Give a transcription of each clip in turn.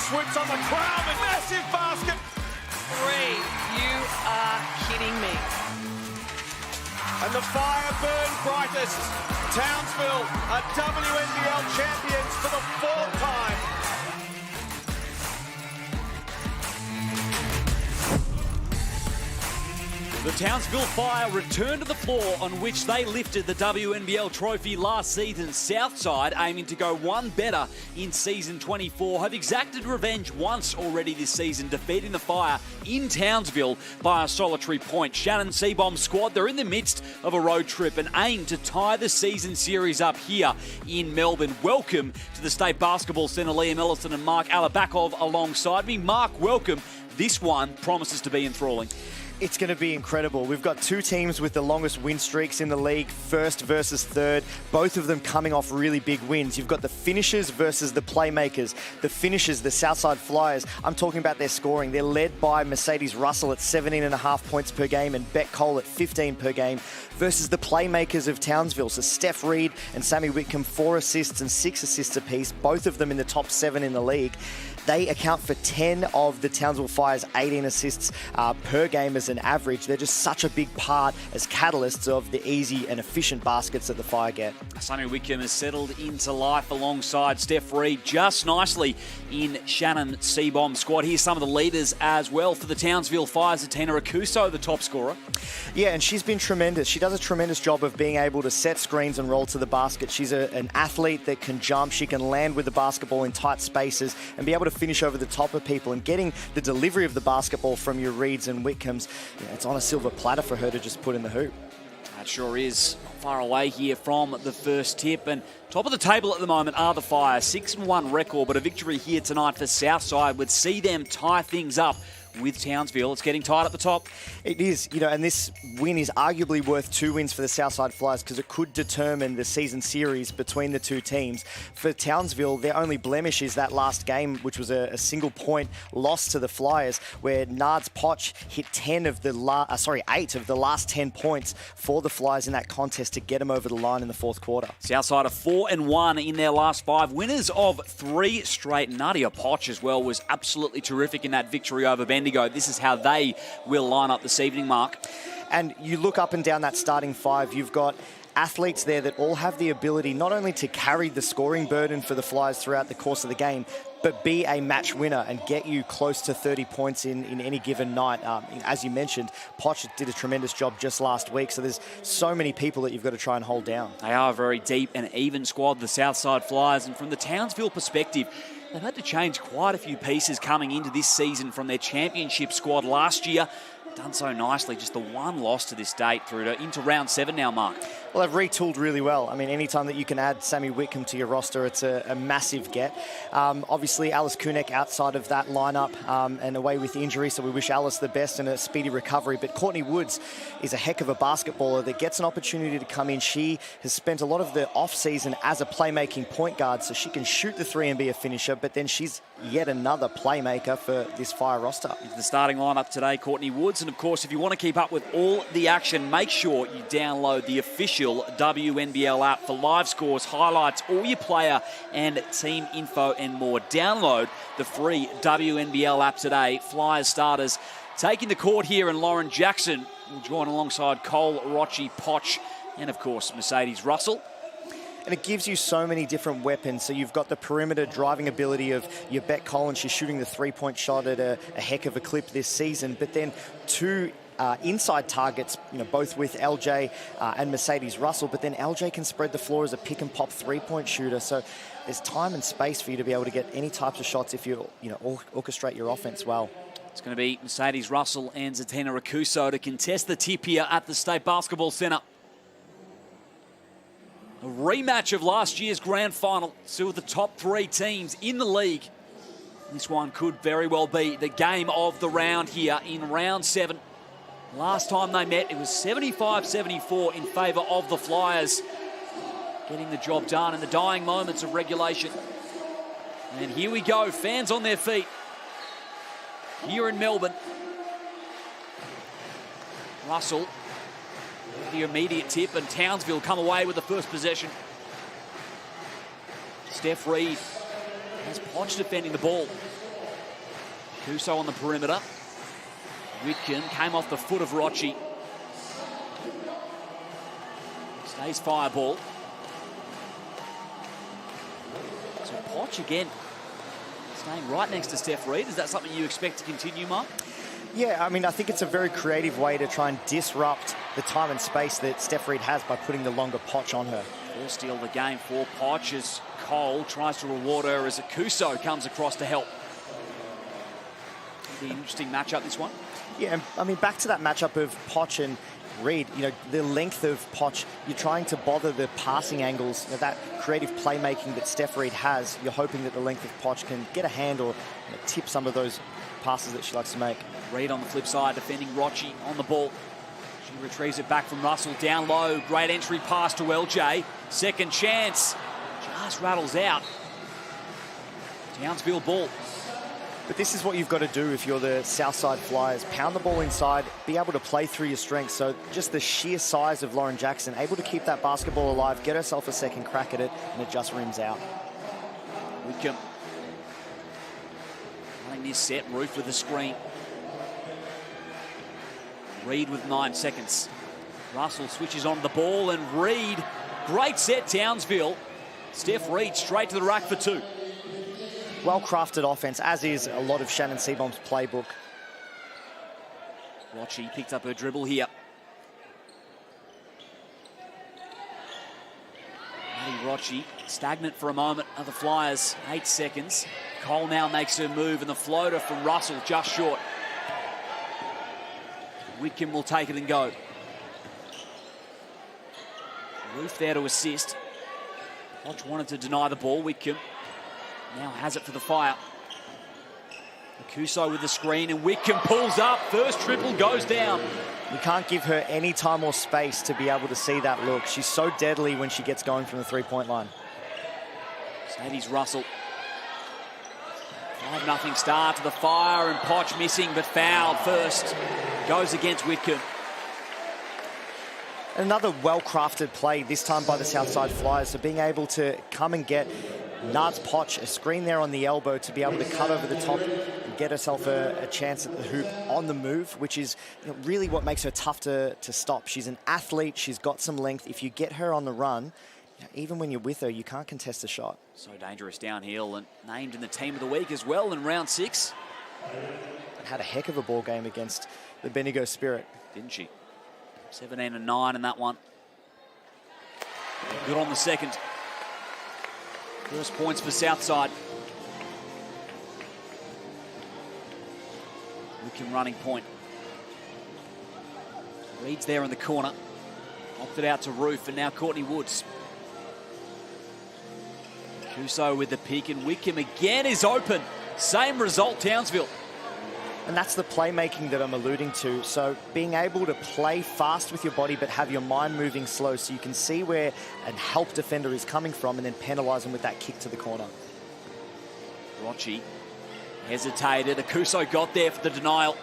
swoops on the crown and massive basket. 3. You are kidding me. And the Fire burn brightest. Townsville are WNBL champions for the 4th time. The Townsville Fire returned to the floor on which they lifted the WNBL trophy last season. Southside, aiming to go one better in season 24, have exacted revenge once already this season, defeating the Fire in Townsville by a solitary point. Shannon Seabomb's squad, they're in the midst of a road trip and aim to tie the season series up here in Melbourne. Welcome to the State Basketball Centre. Liam Ellison and Mark Alabakov alongside me. Mark, welcome. This one promises to be enthralling. It's going to be incredible. We've got two teams with the longest win streaks in the league, first versus third, both of them coming off really big wins. You've got the finishers versus the playmakers. The finishers, the Southside Flyers, I'm talking about their scoring. They're led by Mercedes Russell at 17.5 points per game and Beck Cole at 15 per game versus the playmakers of Townsville. So Steph Reed and Sammy Whitcomb, 4 assists and 6 assists apiece, both of them in the top 7 in the league. They account for 10 of the Townsville Fire's 18 assists per game as an average. They're just such a big part as catalysts of the easy and efficient baskets that the Fire get. Sammy Whitcomb has settled into life alongside Steph Reed just nicely in Shannon Seabomb's squad. Here's some of the leaders as well for the Townsville Fires. Athena Akuso, the top scorer. Yeah, and she's been tremendous. She does a tremendous job of being able to set screens and roll to the basket. She's an athlete that can jump. She can land with the basketball in tight spaces and be able to finish over the top of people, and getting the delivery of the basketball from your Reeds and Whitcombs, it's on a silver platter for her to just put in the hoop. That sure is. Far away here from the first tip, and top of the table at the moment are the Fire. 6-1 record, but a victory here tonight for Southside would see them tie things up with Townsville. It's getting tight at the top. It is, and this win is arguably worth 2 wins for the Southside Flyers because it could determine the season series between the two teams. For Townsville, their only blemish is that last game, which was a single point loss to the Flyers, where Nards Potch hit 8 of the last 10 points for the Flyers in that contest to get them over the line in the 4th quarter. Southside are 4-1 in their last 5, winners of 3 straight. Nadia Potch as well was absolutely terrific in that victory over Bendigo. This is how they will line up this evening, Mark. And you look up and down that starting 5, you've got athletes there that all have the ability not only to carry the scoring burden for the Flyers throughout the course of the game, but be a match winner and get you close to 30 points in any given night. As you mentioned, Potch did a tremendous job just last week, so there's so many people that you've got to try and hold down. They are a very deep and even squad, the Southside Flyers, and from the Townsville perspective, they've had to change quite a few pieces coming into this season from their championship squad last year. Done so nicely, just the one loss to this date into round 7 now, Mark. Well, they've retooled really well. I mean, anytime that you can add Sammy Whitcomb to your roster, it's a massive get. Obviously, Alice Kunek outside of that lineup and away with injury, so we wish Alice the best and a speedy recovery. But Courtney Woods is a heck of a basketballer that gets an opportunity to come in. She has spent a lot of the off-season as a playmaking point guard, so she can shoot the 3 and be a finisher, but then she's yet another playmaker for this Fire roster. Into the starting lineup today, Courtney Woods. And of course, if you want to keep up with all the action, make sure you download the official WNBL app for live scores, highlights, all your player and team info and more. Download the free WNBL app today. Flyers starters taking the court here, and Lauren Jackson will join alongside Cole, Rochi, Potch, and of course, Mercedes Russell. And it gives you so many different weapons. So you've got the perimeter driving ability of your Beck Collins. She's shooting the 3-point shot at a heck of a clip this season. But then 2 inside targets, both with LJ and Mercedes Russell. But then LJ can spread the floor as a pick and pop 3-point shooter. So there's time and space for you to be able to get any types of shots if you orchestrate your offense well. It's going to be Mercedes Russell and Zatina Rakuso to contest the tip here at the State Basketball Centre. A rematch of last year's grand final, 2 of the top 3 teams in the league. This one could very well be the game of the round here in round 7. Last time they met, it was 75-74 in favour of the Flyers, getting the job done in the dying moments of regulation. And here we go, fans on their feet here in Melbourne. Russell, the immediate tip, and Townsville come away with the first possession. Steph Reed has Potch defending the ball. Kuso on the perimeter. Whitcomb came off the foot of Rochi. Stays Fireball. So Poch again, staying right next to Steph Reid. Is that something you expect to continue, Mark? Yeah, I mean, I think it's a very creative way to try and disrupt the time and space that Steph Reid has by putting the longer Poch on her. First steal of the game for Poch as Cole tries to reward her as Akuso comes across to help. Be an interesting matchup, this one. Yeah, I mean, back to that matchup of Poch and Reid, you know, the length of Poch, you're trying to bother the passing angles, you know, that creative playmaking that Steph Reid has. You're hoping that the length of Poch can get a hand or tip some of those passes that she likes to make. Reid on the flip side, defending Rochi on the ball. She retrieves it back from Russell, down low. Great entry pass to LJ. Second chance. Just rattles out. Townsville ball. But this is what you've got to do if you're the Southside Flyers. Pound the ball inside, be able to play through your strengths. So just the sheer size of Lauren Jackson, able to keep that basketball alive, get herself a second crack at it, and it just rims out. Whitcomb running this set, Roof with the screen. Reid with 9 seconds. Russell switches on the ball, and Reid, great set, Townsville. Steph Reid straight to the rack for 2. Well-crafted offense, as is a lot of Shannon Seabomb's playbook. Rochi picked up her dribble here. Maddie Rochi stagnant for a moment of the Flyers. 8 seconds. Cole now makes her move, and the floater from Russell just short. Whitcomb will take it and go. Roof there to assist. Poch wanted to deny the ball. Whitcomb now has it for the Fire. Akuso with the screen, and Whitcomb pulls up. First triple goes down. You can't give her any time or space to be able to see that look. She's so deadly when she gets going from the three-point line. Sadie's Russell. 5-0 start to the Fire, and Poch missing, but fouled first. Goes against Whitcomb. Another well-crafted play, this time by the Southside Flyers. So being able to come and get Nards Poch, a screen there on the elbow to be able to cut over the top and get herself a chance at the hoop on the move, which is really what makes her tough to stop. She's an athlete, she's got some length. If you get her on the run, even when you're with her, you can't contest a shot. So dangerous downhill, and named in the team of the week as well in round 6. Had a heck of a ball game against the Bendigo Spirit. Didn't she? 17 and 9 in that one. Good on the second. First points for Southside. Whitcomb running point. Reid's there in the corner. Opted out to Roof, and now Courtney Woods. Kuso with the pick, and Whitcomb again is open. Same result, Townsville. And that's the playmaking that I'm alluding to. So being able to play fast with your body but have your mind moving slow so you can see where a help defender is coming from and then penalise them with that kick to the corner. Rochi hesitated. Akuso got there for the denial.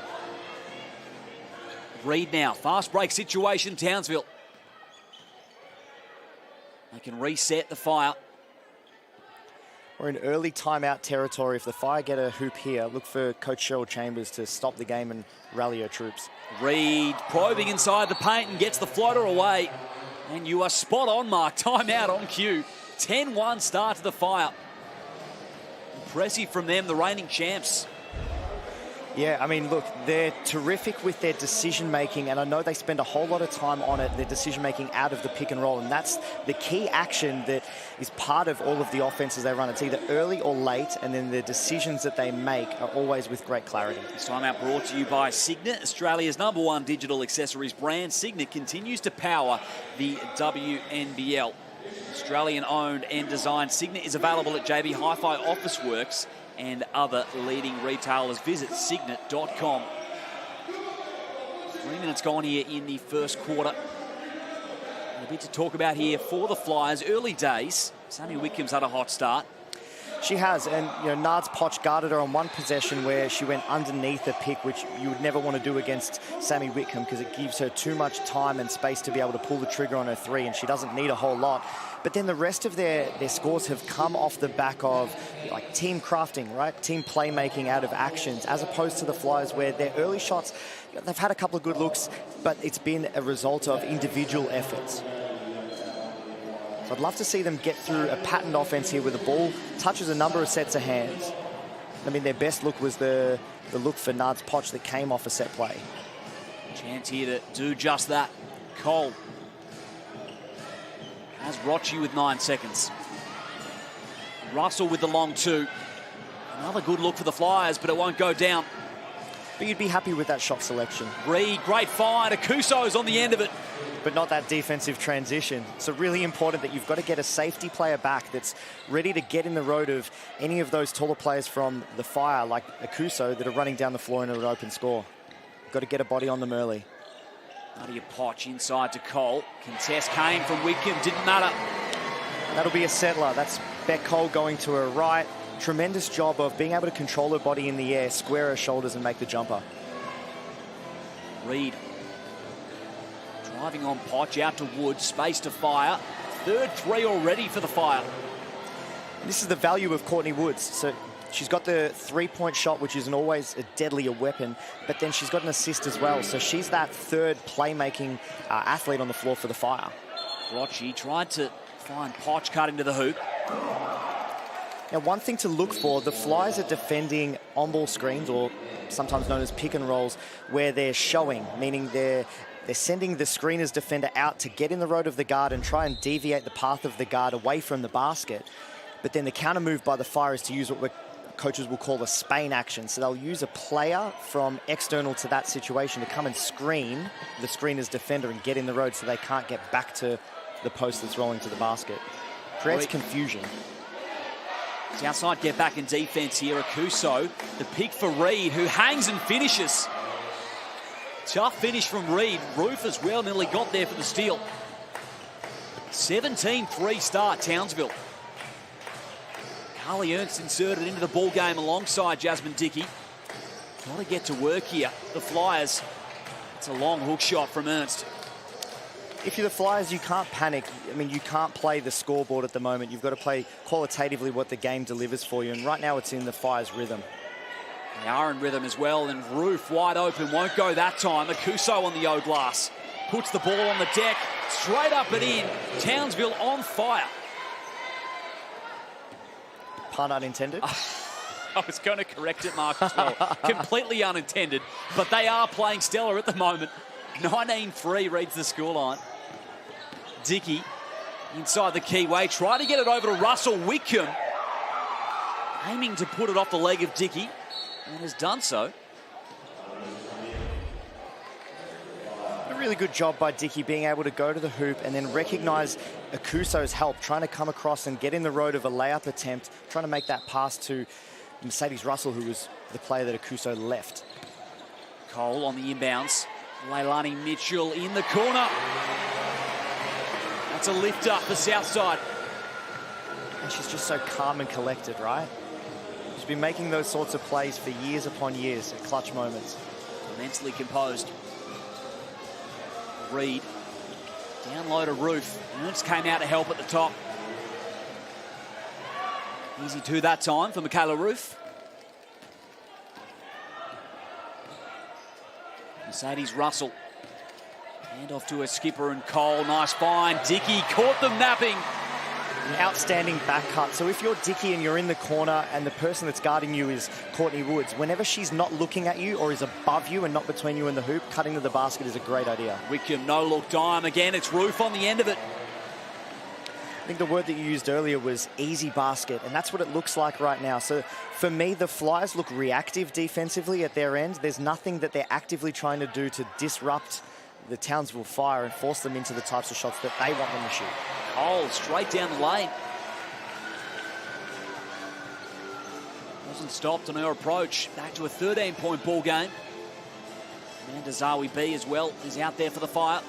Reid now. Fast break situation, Townsville. They can reset the Fire. We're in early timeout territory. If the Fire get a hoop here, look for Coach Cheryl Chambers to stop the game and rally her troops. Reid probing inside the paint and gets the floater away. And you are spot on, Mark. Timeout on cue. 10-1 start to the Fire. Impressive from them, the reigning champs. Yeah, I mean, look, they're terrific with their decision-making, and I know they spend a whole lot of time on it, their decision-making out of the pick and roll, and that's the key action that is part of all of the offenses they run. It's either early or late, and then the decisions that they make are always with great clarity. This timeout brought to you by Cygnett, Australia's #1 digital accessories brand. Cygnett continues to power the WNBL. Australian-owned and designed, Cygnett is available at JB Hi-Fi Officeworks and other leading retailers. Visit Cygnett.com. 3 minutes gone here in the first quarter. A bit to talk about here for the Flyers. Early days. Sammy Whitcomb's had a hot start. She has, and Nard's Poch guarded her on one possession where she went underneath a pick, which you would never want to do against Sammy Whitcomb because it gives her too much time and space to be able to pull the trigger on her three, and she doesn't need a whole lot. But then the rest of their scores have come off the back of like team crafting, right? Team playmaking out of actions, as opposed to the Flyers where their early shots, they've had a couple of good looks, but it's been a result of individual efforts. So I'd love to see them get through a patterned offense here where the ball touches a number of sets of hands. I mean, their best look was the look for Nard's Poch that came off a set play. Chance here to do just that. Cole has Rochi with 9 seconds. Russell with the long two. Another good look for the Flyers, but it won't go down. But you'd be happy with that shot selection. Reed, great find. Akuso's on the end of it. But not that defensive transition. So really important that you've got to get a safety player back that's ready to get in the road of any of those taller players from the Fire, like Akuso, that are running down the floor in an open score. Got to get a body on them early. Nadia Poch inside to Cole. Contest came from Whitcomb, didn't matter. That'll be a settler. That's Beck Cole going to her right. Tremendous job of being able to control her body in the air, square her shoulders and make the jumper. Reed driving on Poch out to Wood, space to Fire. Third three already for the Fire. And this is the value of Courtney Woods. So she's got the three-point shot, which isn't always a deadlier weapon, but then she's got an assist as well. So she's that third playmaking athlete on the floor for the Fire. Rochi tried to find Poch cutting to the hoop. Now, one thing to look for, the Flyers are defending on-ball screens, or sometimes known as pick and rolls, where they're showing, meaning they're sending the screener's defender out to get in the road of the guard and try and deviate the path of the guard away from the basket. But then the counter move by the Fire is to use what coaches will call a Spain action. So they'll use a player from external to that situation to come and screen the screener's defender and get in the road so they can't get back to the post that's rolling to the basket. Creates confusion. Southside get back in defense here. Akuso, the pick for Reed, who hangs and finishes. Tough finish from Reed. Roof as well, nearly got there for the steal. 17-3 start, Townsville. Carly Ernst inserted into the ball game alongside Jasmine Dickey. Got to get to work here. The Flyers. It's a long hook shot from Ernst. If you're the Flyers, you can't panic. I mean, you can't play the scoreboard at the moment. You've got to play qualitatively what the game delivers for you. And right now, it's in the Flyers' rhythm. They are in rhythm as well. And Roof wide open. Won't go that time. Akuso on the O-glass. Puts the ball on the deck. Straight up and in. Townsville on fire. Pun unintended. I was going to correct it, Mark, as well. Completely unintended. But they are playing stellar at the moment. 19-3 reads the scoreline. Dickey inside the keyway. Try to get it over to Russell Whitcomb. Aiming to put it off the leg of Dickey. And has done so. A really good job by Dickey being able to go to the hoop and then recognise Akuso's help, trying to come across and get in the road of a layup attempt, trying to make that pass to Mercedes Russell, who was the player that Akuso left. Cole on the inbounds. Leilani Mitchell in the corner. That's a lift up for Southside. And she's just so calm and collected, right? She's been making those sorts of plays for years upon years at clutch moments. Immensely composed. Reed. Down low to Roof. Ernst came out to help at the top. Easy two that time for Michaela Roof. Mercedes Russell. Hand off to her skipper and Cole. Nice find. Dickey caught them napping. An outstanding back cut. So if you're Dickey and you're in the corner and the person that's guarding you is Courtney Woods, whenever she's not looking at you or is above you and not between you and the hoop, cutting to the basket is a great idea. Whitcomb, no look dime again. It's Roof on the end of it. I think the word that you used earlier was easy basket, and that's what it looks like right now. So for me, the Flyers look reactive defensively at their end. There's nothing that they're actively trying to do to disrupt the Townsville Fire and force them into the types of shots that they want them to shoot. Cole straight down the lane. Wasn't stopped on her approach. Back to a 13-point ball game. Amanda Zawi B as well is out there for the Fire.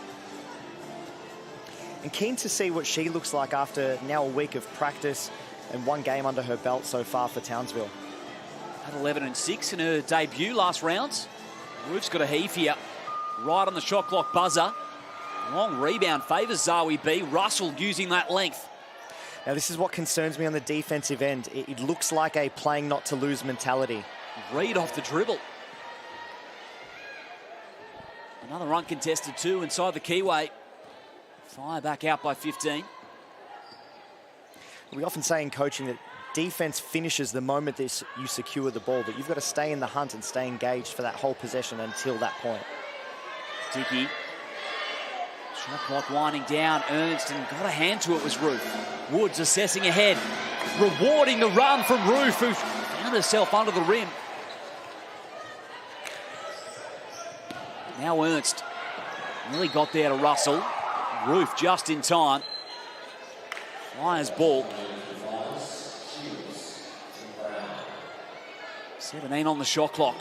And keen to see what she looks like after now a week of practice, and 1 game under her belt so far for Townsville. At 11-6 in her debut last rounds. Ruth's got a heave here. Right on the shot clock buzzer. Long rebound favours Zawi B. Russell using that length. Now, this is what concerns me on the defensive end. It looks like a playing not to lose mentality. Reed off the dribble. Another uncontested 2 inside the keyway. Fire back out by 15. We often say in coaching that defense finishes the moment you secure the ball, but you've got to stay in the hunt and stay engaged for that whole possession until that point. Dickey. Shot clock winding down. Ernst, and got a hand to it was Ruth. Woods assessing ahead. Rewarding the run from Ruth, who found herself under the rim. Now Ernst. Nearly got there to Russell. Ruth just in time. Flyers ball. 17 on the shot clock.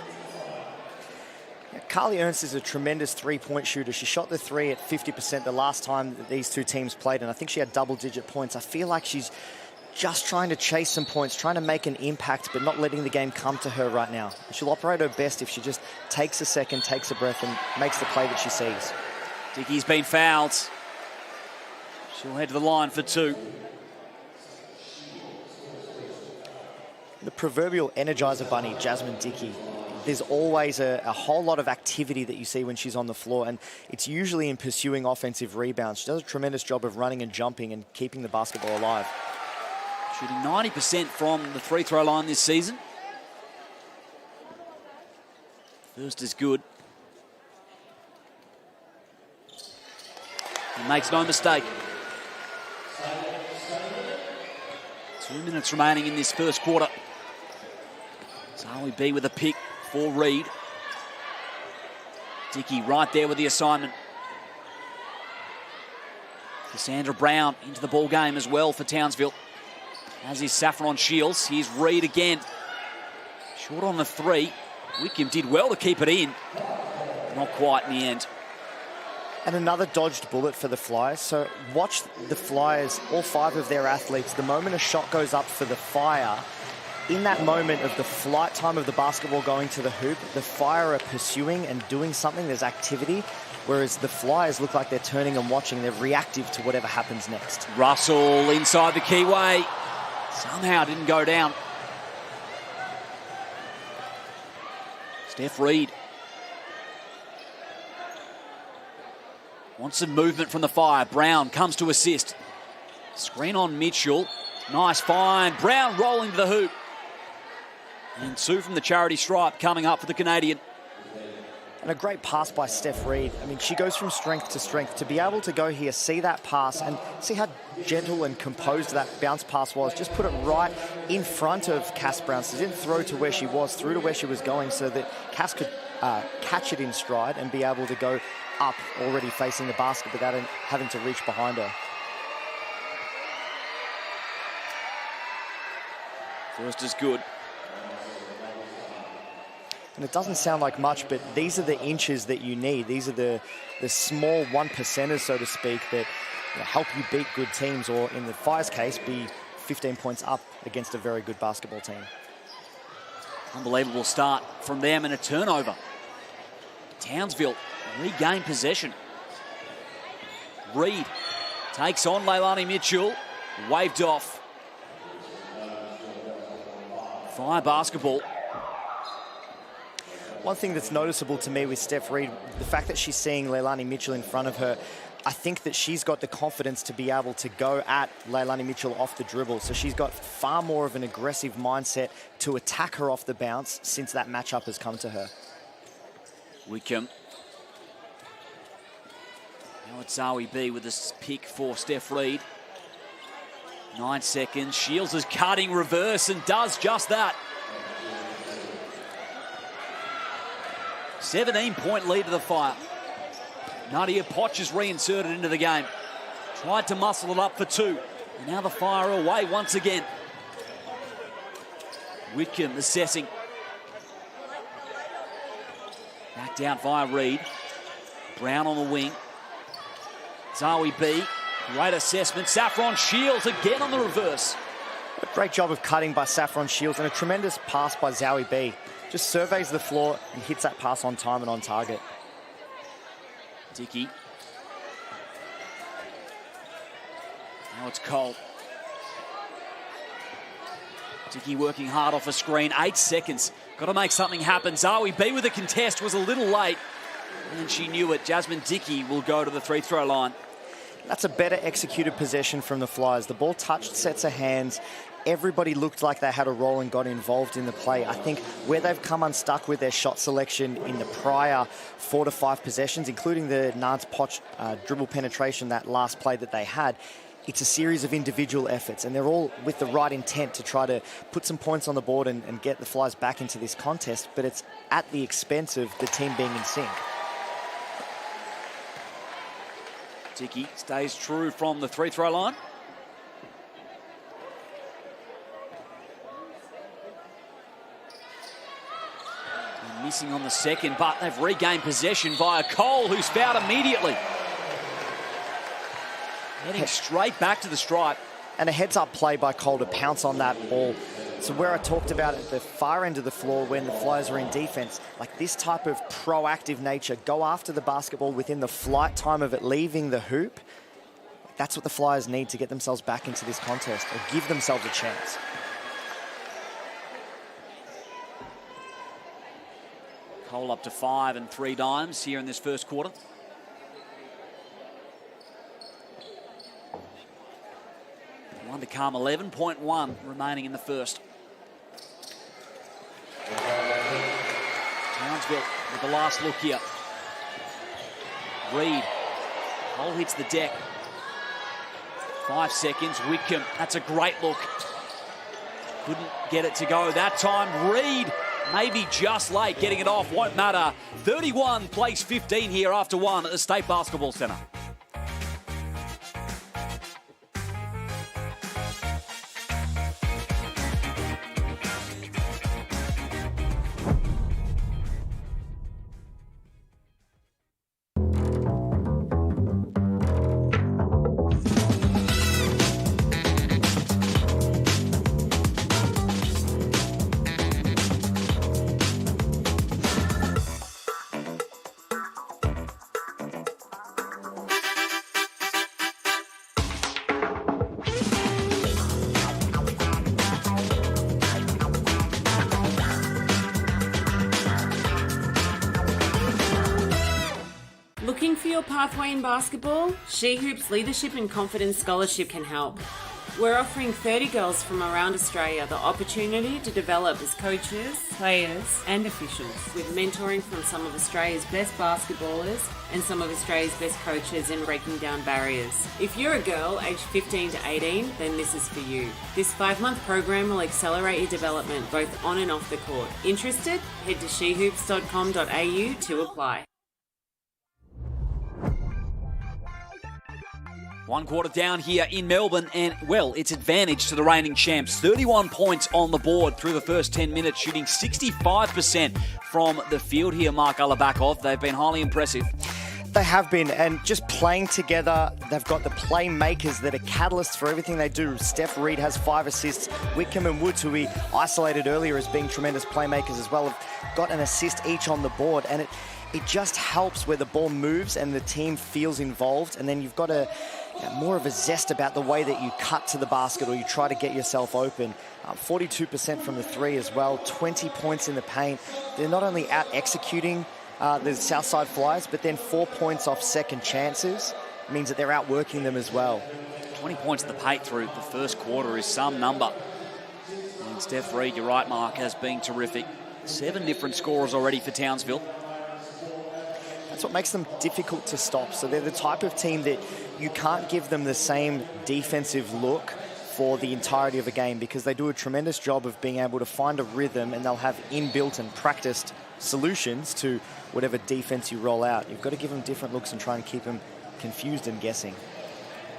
Carly Ernst is a tremendous three-point shooter. She shot the 3 at 50% the last time that these two teams played, and I think she had double-digit points. I feel like she's just trying to chase some points, trying to make an impact, but not letting the game come to her right now. She'll operate her best if she just takes a second, takes a breath, and makes the play that she sees. Dickey's been fouled. She'll head to the line for 2. The proverbial Energizer Bunny, Jasmine Dickey. There's always a whole lot of activity that you see when she's on the floor, and it's usually in pursuing offensive rebounds. She does a tremendous job of running and jumping and keeping the basketball alive. Shooting 90% from the free throw line this season. First is good. He makes no mistake. 2 minutes remaining in this first quarter. Zawi B with a pick for Reed. Dickey right there with the assignment. Cassandra Brown into the ball game as well for Townsville. As is Saffron Shields. Here's Reed again. Short on the 3. Wickham did well to keep it in. Not quite in the end. And another dodged bullet for the Flyers. So watch the Flyers, all 5 of their athletes, the moment a shot goes up for the Fire, in that moment of the flight time of the basketball going to the hoop, the Fire are pursuing and doing something. There's activity, whereas the Flyers look like they're turning and watching. They're reactive to whatever happens next. Russell inside the keyway. Somehow didn't go down. Steph Reed. Wants some movement from the Fire. Brown comes to assist. Screen on Mitchell. Nice find. Brown rolling to the hoop. And 2 from the charity stripe coming up for the Canadian. And a great pass by Steph Reed. I mean, she goes from strength to strength. To be able to go here, see that pass, and see how gentle and composed that bounce pass was. Just put it right in front of Cass Brown. So she didn't throw to where she was, through to where she was going, so that Cass could catch it in stride and be able to go up already facing the basket without having to reach behind her. First is good. And it doesn't sound like much, but these are the inches that you need. These are the small 1%ers, so to speak, that help you beat good teams, or in the Fire's case, be 15 points up against a very good basketball team. Unbelievable start from them and a turnover. Townsville regain possession. Reed takes on Leilani Mitchell. Waved off. Fire basketball. One thing that's noticeable to me with Steph Reed, the fact that she's seeing Leilani Mitchell in front of her, I think that she's got the confidence to be able to go at Leilani Mitchell off the dribble. So she's got far more of an aggressive mindset to attack her off the bounce since that matchup has come to her. Wickham. Now it's Zawi B with this pick for Steph Reed. 9 seconds. Shields is cutting reverse and does just that. 17-point lead to the Fire. Nadia Potch is reinserted into the game. Tried to muscle it up for 2. And now the Fire are away once again. Wickham assessing. Back down via Reed. Brown on the wing. Zawi B. Great assessment. Saffron Shields again on the reverse. A great job of cutting by Saffron Shields and a tremendous pass by Zowie B. Just surveys the floor and hits that pass on time and on target. Dickey. Now it's Cole. Dickey working hard off a screen. 8 seconds. Got to make something happen. Zowie B with a contest was a little late. And she knew it. Jasmine Dickey will go to the free-throw line. That's a better executed possession from the Flyers. The ball touched sets of hands. Everybody looked like they had a role and got involved in the play. I think where they've come unstuck with their shot selection in the prior 4 to 5 possessions, including the Nance Poch dribble penetration, that last play that they had, it's a series of individual efforts, and they're all with the right intent to try to put some points on the board and get the Flyers back into this contest, but it's at the expense of the team being in sync. Dickey stays true from the free-throw line. And missing on the second, but they've regained possession via Cole, who's fouled immediately. Heading straight back to the stripe. And a heads-up play by Cole to pounce on that ball. So where I talked about at the far end of the floor when the Flyers are in defense, like this type of proactive nature, go after the basketball within the flight time of it leaving the hoop. That's what the Flyers need to get themselves back into this contest or give themselves a chance. Cole up to 5 and 3 dimes here in this first quarter. One to come, 11.1 remaining in the first. Townsville with the last look here. Reed. Cole hits the deck. 5 seconds. Whitcomb. That's a great look. Couldn't get it to go that time. Reed maybe just late getting it off. Won't matter. 31 plays 15 here after 1 at the State Basketball Centre. Looking for your pathway in basketball? She Hoops Leadership and Confidence Scholarship can help. We're offering 30 girls from around Australia the opportunity to develop as coaches, players and officials, with mentoring from some of Australia's best basketballers and some of Australia's best coaches in breaking down barriers. If you're a girl aged 15 to 18, then this is for you. This 5-month program will accelerate your development both on and off the court. Interested? Head to shehoops.com.au to apply. 1 quarter down here in Melbourne, and, well, it's advantage to the reigning champs. 31 points on the board through the first 10 minutes, shooting 65% from the field here, Mark Alabakov. They've been highly impressive. They have been, and just playing together, they've got the playmakers that are catalysts for everything they do. Steph Reed has 5 assists. Whitcomb and Woods, who we isolated earlier as being tremendous playmakers as well, have got an assist each on the board, and it just helps where the ball moves and the team feels involved, and then you've got more of a zest about the way that you cut to the basket or you try to get yourself open. 42% from the 3 as well, 20 points in the paint. They're not only out executing the Southside Flyers, but then 4 points off second chances means that they're outworking them as well. 20 points in the paint through the first quarter is some number. And Steph Reed, you're right, Mark, has been terrific. 7 different scorers already for Townsville. That's what makes them difficult to stop. So they're the type of team that you can't give them the same defensive look for the entirety of a game, because they do a tremendous job of being able to find a rhythm, and they'll have inbuilt and practiced solutions to whatever defense you roll out. You've got to give them different looks and try and keep them confused and guessing.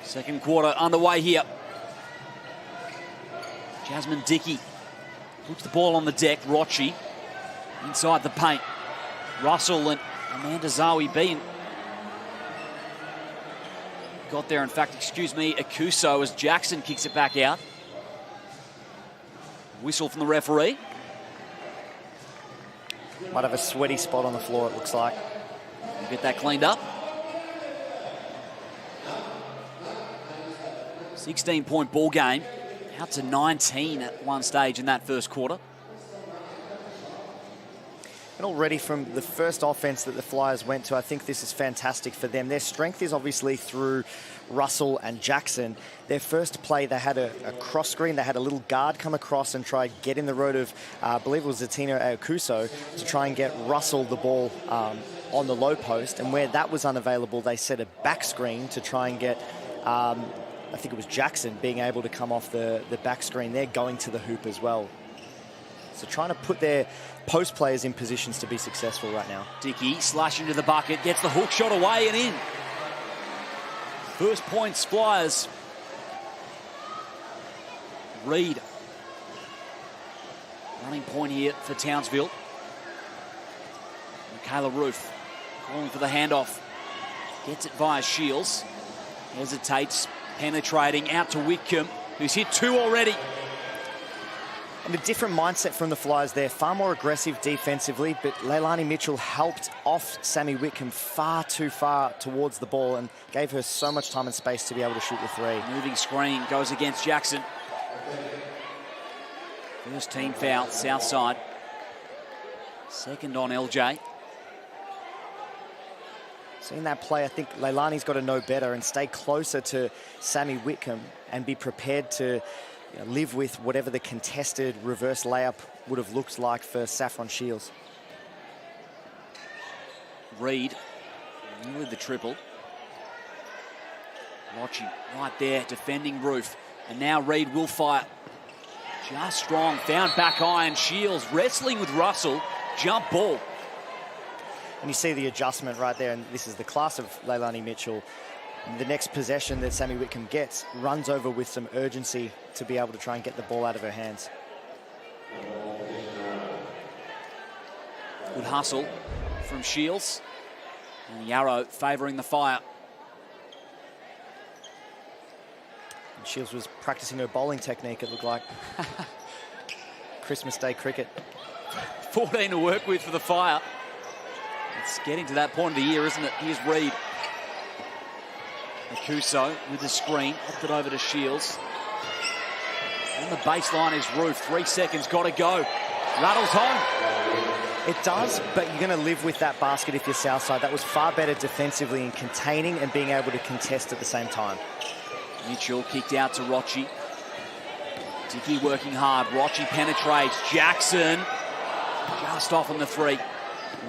Second quarter underway here. Jasmine Dickey puts the ball on the deck. Rochi inside the paint. Russell and Amanda Zowie B got there, in fact, excuse me, Akuso, as Jackson kicks it back out. Whistle from the referee. Might have a sweaty spot on the floor, it looks like. We'll get that cleaned up. 16-point ball game. Out to 19 at one stage in that first quarter. And already from the first offense that the Flyers went to, I think this is fantastic for them. Their strength is obviously through Russell and Jackson. Their first play, they had a cross screen. They had a little guard come across and try get in the road of, I believe it was Zatino Akuso, to try and get Russell the ball on the low post. And where that was unavailable, they set a back screen to try and get, I think it was Jackson being able to come off the back screen there, going to the hoop as well. So trying to put their post players in positions to be successful right now. Dickey slashing to the bucket, gets the hook shot away and in. First points, Flyers. Reed. Running point here for Townsville. Michaela Roof calling for the handoff. Gets it via Shields. Hesitates, penetrating out to Whitcomb, who's hit two already. And a different mindset from the Flyers there. Far more aggressive defensively, but Leilani Mitchell helped off Sammy Whitcomb far too far towards the ball and gave her so much time and space to be able to shoot the three. Moving screen goes against Jackson. First team foul, Southside. Second on LJ. Seeing that play, I think Leilani's got to know better and stay closer to Sammy Whitcomb and be prepared to live with whatever the contested reverse layup would have looked like for Saffron Shields. Reed, with the triple. Watching right there, defending Roof. And now Reed will fire. Just strong, found back iron. Shields wrestling with Russell. Jump ball. And you see the adjustment right there, and this is the class of Leilani Mitchell. The next possession that Sammy Whitcomb gets, runs over with some urgency to be able to try and get the ball out of her hands. Good hustle from Shields. And the arrow favouring the Fire. And Shields was practicing her bowling technique, it looked like. Christmas Day cricket. 14 to work with for the Fire. It's getting to that point of the year, isn't it? Here's Reed. Akuso with the screen, hooked it over to Shields. On the baseline is Roof. 3 seconds, got to go. Rattles home. It does, but you're going to live with that basket if you're Southside. That was far better defensively in containing and being able to contest at the same time. Mitchell kicked out to Rochi. Dickey working hard. Rochi penetrates. Jackson just off on the three.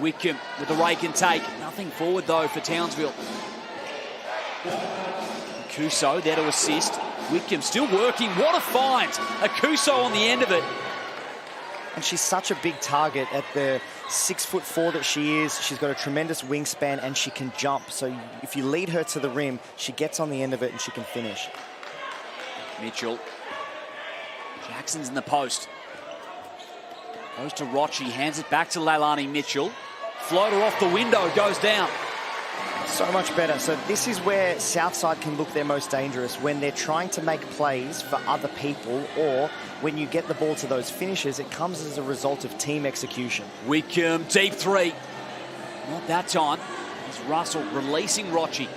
Whitcomb with the rake and take. Nothing forward though for Townsville. Akuso there to assist. Whitcomb still working. What a find. Akuso on the end of it. And she's such a big target at the 6'4" that she is. She's got a tremendous wingspan and she can jump. So if you lead her to the rim, she gets on the end of it and she can finish. Mitchell. Jackson's in the post. Goes to Rochi, hands it back to Leilani Mitchell. Floater off the window, goes down. So much better. So this is where Southside can look their most dangerous, when they're trying to make plays for other people, or when you get the ball to those finishes, it comes as a result of team execution. Whitcomb, deep three. Not that time. It's Russell releasing Rochi.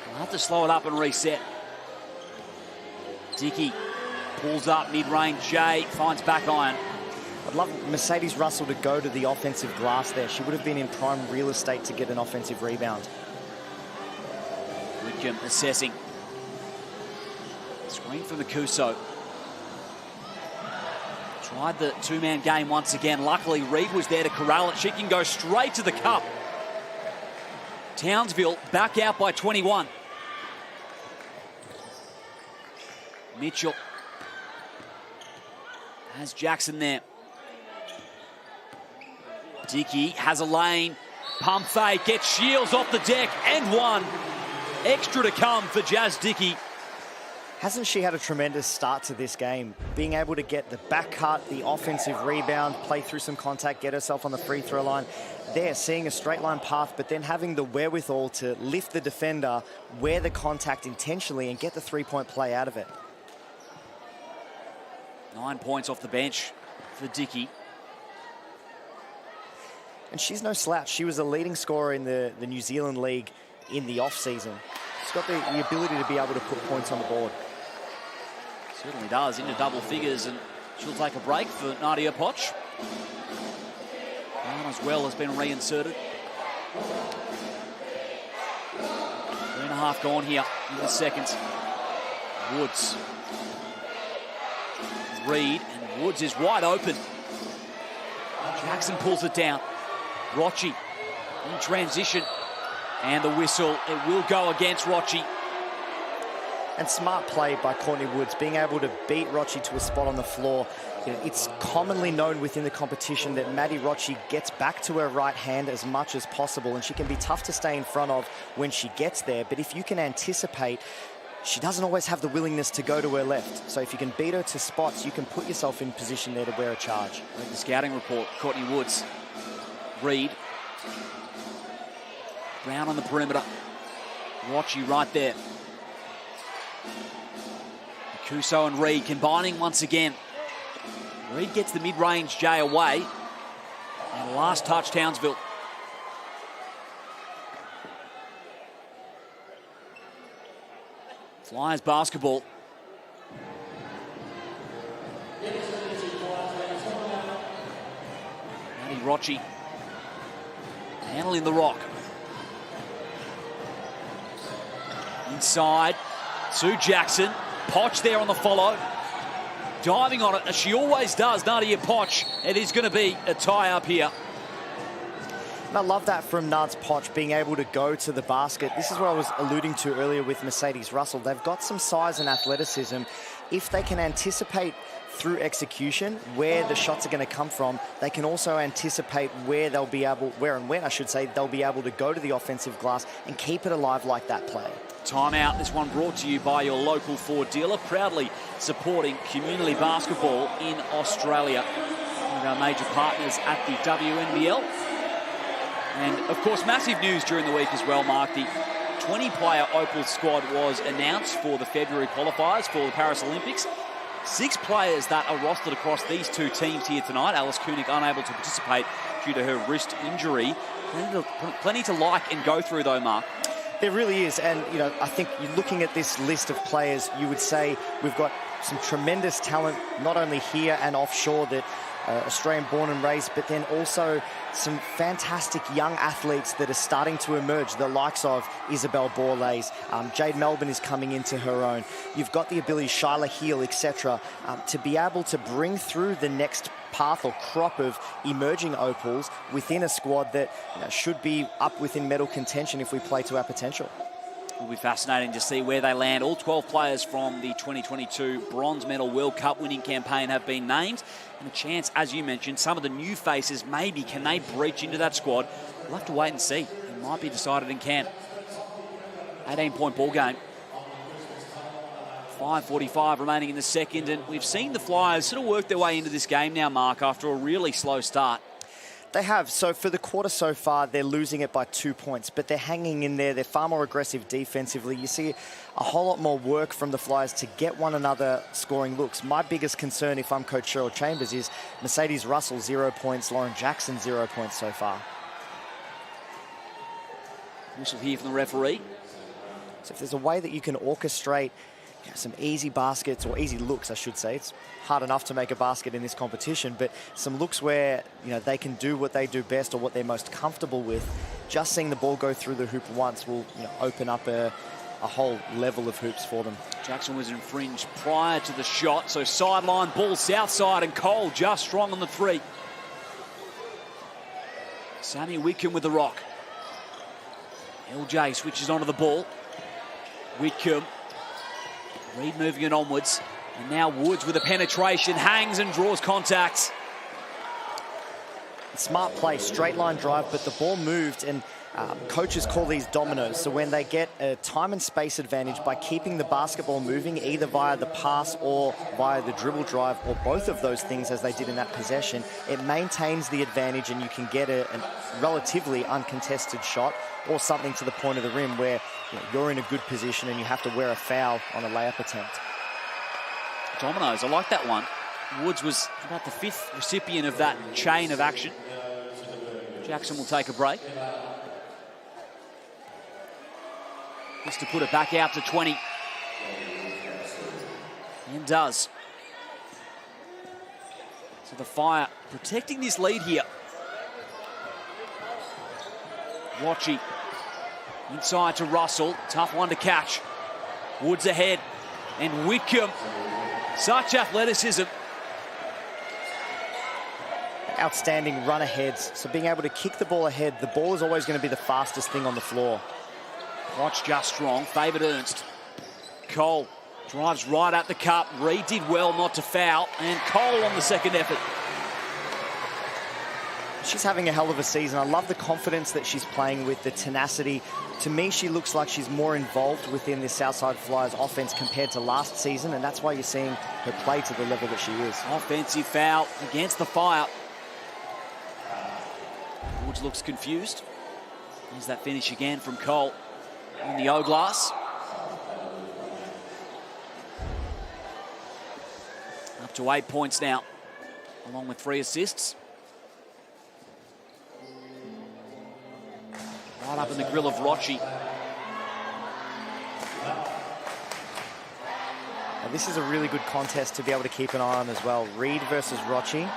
We'll have to slow it up and reset. Dickey pulls up mid-range. Jay finds back iron. I'd love Mercedes Russell to go to the offensive glass there. She would have been in prime real estate to get an offensive rebound. Whitcomb assessing. Screen from Akuso. Tried the two-man game once again. Luckily, Reed was there to corral it. She can go straight to the cup. Townsville back out by 21. Mitchell has Jackson there. Dickey has a lane. Pump fake, gets Shields off the deck and one. Extra to come for Jazz Dickey. Hasn't she had a tremendous start to this game? Being able to get the back cut, the offensive rebound, play through some contact, get herself on the free throw line. There, seeing a straight line path, but then having the wherewithal to lift the defender, wear the contact intentionally and get the three-point play out of it. 9 points off the bench for Dickey. And she's no slouch. She was a leading scorer in the New Zealand League in the off-season. She's got the ability to be able to put points on the board. Certainly does, into double figures, and she'll take a break for Nadia Poch. Brown as well has been reinserted. 3.5 gone here in the second. Woods. Reed, and Woods is wide open. Jackson pulls it down. Rochi in transition. And the whistle, it will go against Rochi. And smart play by Courtney Woods, being able to beat Rochi to a spot on the floor. It's commonly known within the competition that Maddie Rochi gets back to her right hand as much as possible, and she can be tough to stay in front of when she gets there. But if you can anticipate, she doesn't always have the willingness to go to her left. So if you can beat her to spots, you can put yourself in position there to wear a charge. Read the scouting report. Courtney Woods. Reed. Brown on the perimeter. Rochi right there. Kuso and Reed combining once again. Reed gets the mid-range J away. And last touch, Townsville. Flyers basketball. Maddie Rochi handling the rock. Inside, Sue Jackson. Poch there on the follow. Diving on it, as she always does, Nadia Poch. It is going to be a tie up here. And I love that from Nads Poch, being able to go to the basket. This is what I was alluding to earlier with Mercedes Russell. They've got some size and athleticism. If they can anticipate through execution where the shots are going to come from, they can also anticipate where they'll be able, where and when I should say, they'll be able to go to the offensive glass and keep it alive like that play. Timeout. This one brought to you by your local Ford dealer, proudly supporting community basketball in Australia. One of our major partners at the WNBL. And, of course, massive news during the week as well, Mark. The 20-player Opal squad was announced for the February qualifiers for the Paris Olympics. 6 players that are rostered across these two teams here tonight. Alice Koenig unable to participate due to her wrist injury. Plenty to like and go through, though, Mark. There really is, and you know, I think you're looking at this list of players, you would say we've got some tremendous talent, not only here and offshore, that Australian born and raised, but then also some fantastic young athletes that are starting to emerge, the likes of Isabel Borlase. Jade Melbourne is coming into her own. You've got the ability, Shyla Heal, etc., to be able to bring through the next path or crop of emerging opals within a squad that should be up within medal contention if we play to our potential. It'll be fascinating to see where they land. All 12 players from the 2022 Bronze Medal World Cup winning campaign have been named. And a chance, as you mentioned, some of the new faces, maybe can they breach into that squad? We'll have to wait and see. It might be decided in camp. 18-point ball game. 5:45 remaining in the second, and we've seen the Flyers sort of work their way into this game now, Mark, after a really slow start. They have. So for the quarter so far, they're losing it by 2 points, but they're hanging in there. They're far more aggressive defensively. You see a whole lot more work from the Flyers to get one another scoring looks. My biggest concern, if I'm Coach Cheryl Chambers, is Mercedes Russell, 0 points. Lauren Jackson, 0 points so far. Whistle here from the referee. So if there's a way that you can orchestrate some easy baskets, or easy looks, I should say. It's hard enough to make a basket in this competition, but some looks where they can do what they do best or what they're most comfortable with. Just seeing the ball go through the hoop once will open up a whole level of hoops for them. Jackson was infringed prior to the shot, so sideline ball south side, and Cole just strong on the three. Sammy Whitcomb with the rock. LJ switches onto the ball. Whitcomb. Reed moving it onwards. And now Woods with a penetration, hangs and draws contact. Smart play, straight line drive, but the ball moved, and coaches call these dominoes. So when they get a time and space advantage by keeping the basketball moving, either via the pass or via the dribble drive, or both of those things as they did in that possession, it maintains the advantage, and you can get a relatively uncontested shot or something to the point of the rim where you're in a good position and you have to wear a foul on a layup attempt. Dominoes, I like that one. Woods was about the 5th recipient of that chain of action. Jackson will take a break. Just to put it back out to 20. And does. So the Fire protecting this lead here. Watchy inside to Russell. Tough one to catch. Woods ahead. And Whitcomb. Such athleticism. Outstanding run aheads. So being able to kick the ball ahead, the ball is always going to be the fastest thing on the floor. Watch just strong. Favoured Ernst. Cole drives right at the cup. Reed did well not to foul. And Cole on the second effort. She's having a hell of a season. I love the confidence that she's playing with, the tenacity. To me, she looks like she's more involved within this Southside Flyers offense compared to last season, and that's why you're seeing her play to the level that she is. Offensive foul against the Fire. Woods looks confused. Here's that finish again from Cole on the O-glass. Up to 8 points now, along with 3 assists. Right up in the grill of Rochi. And this is a really good contest to be able to keep an eye on as well. Reed versus Rochi.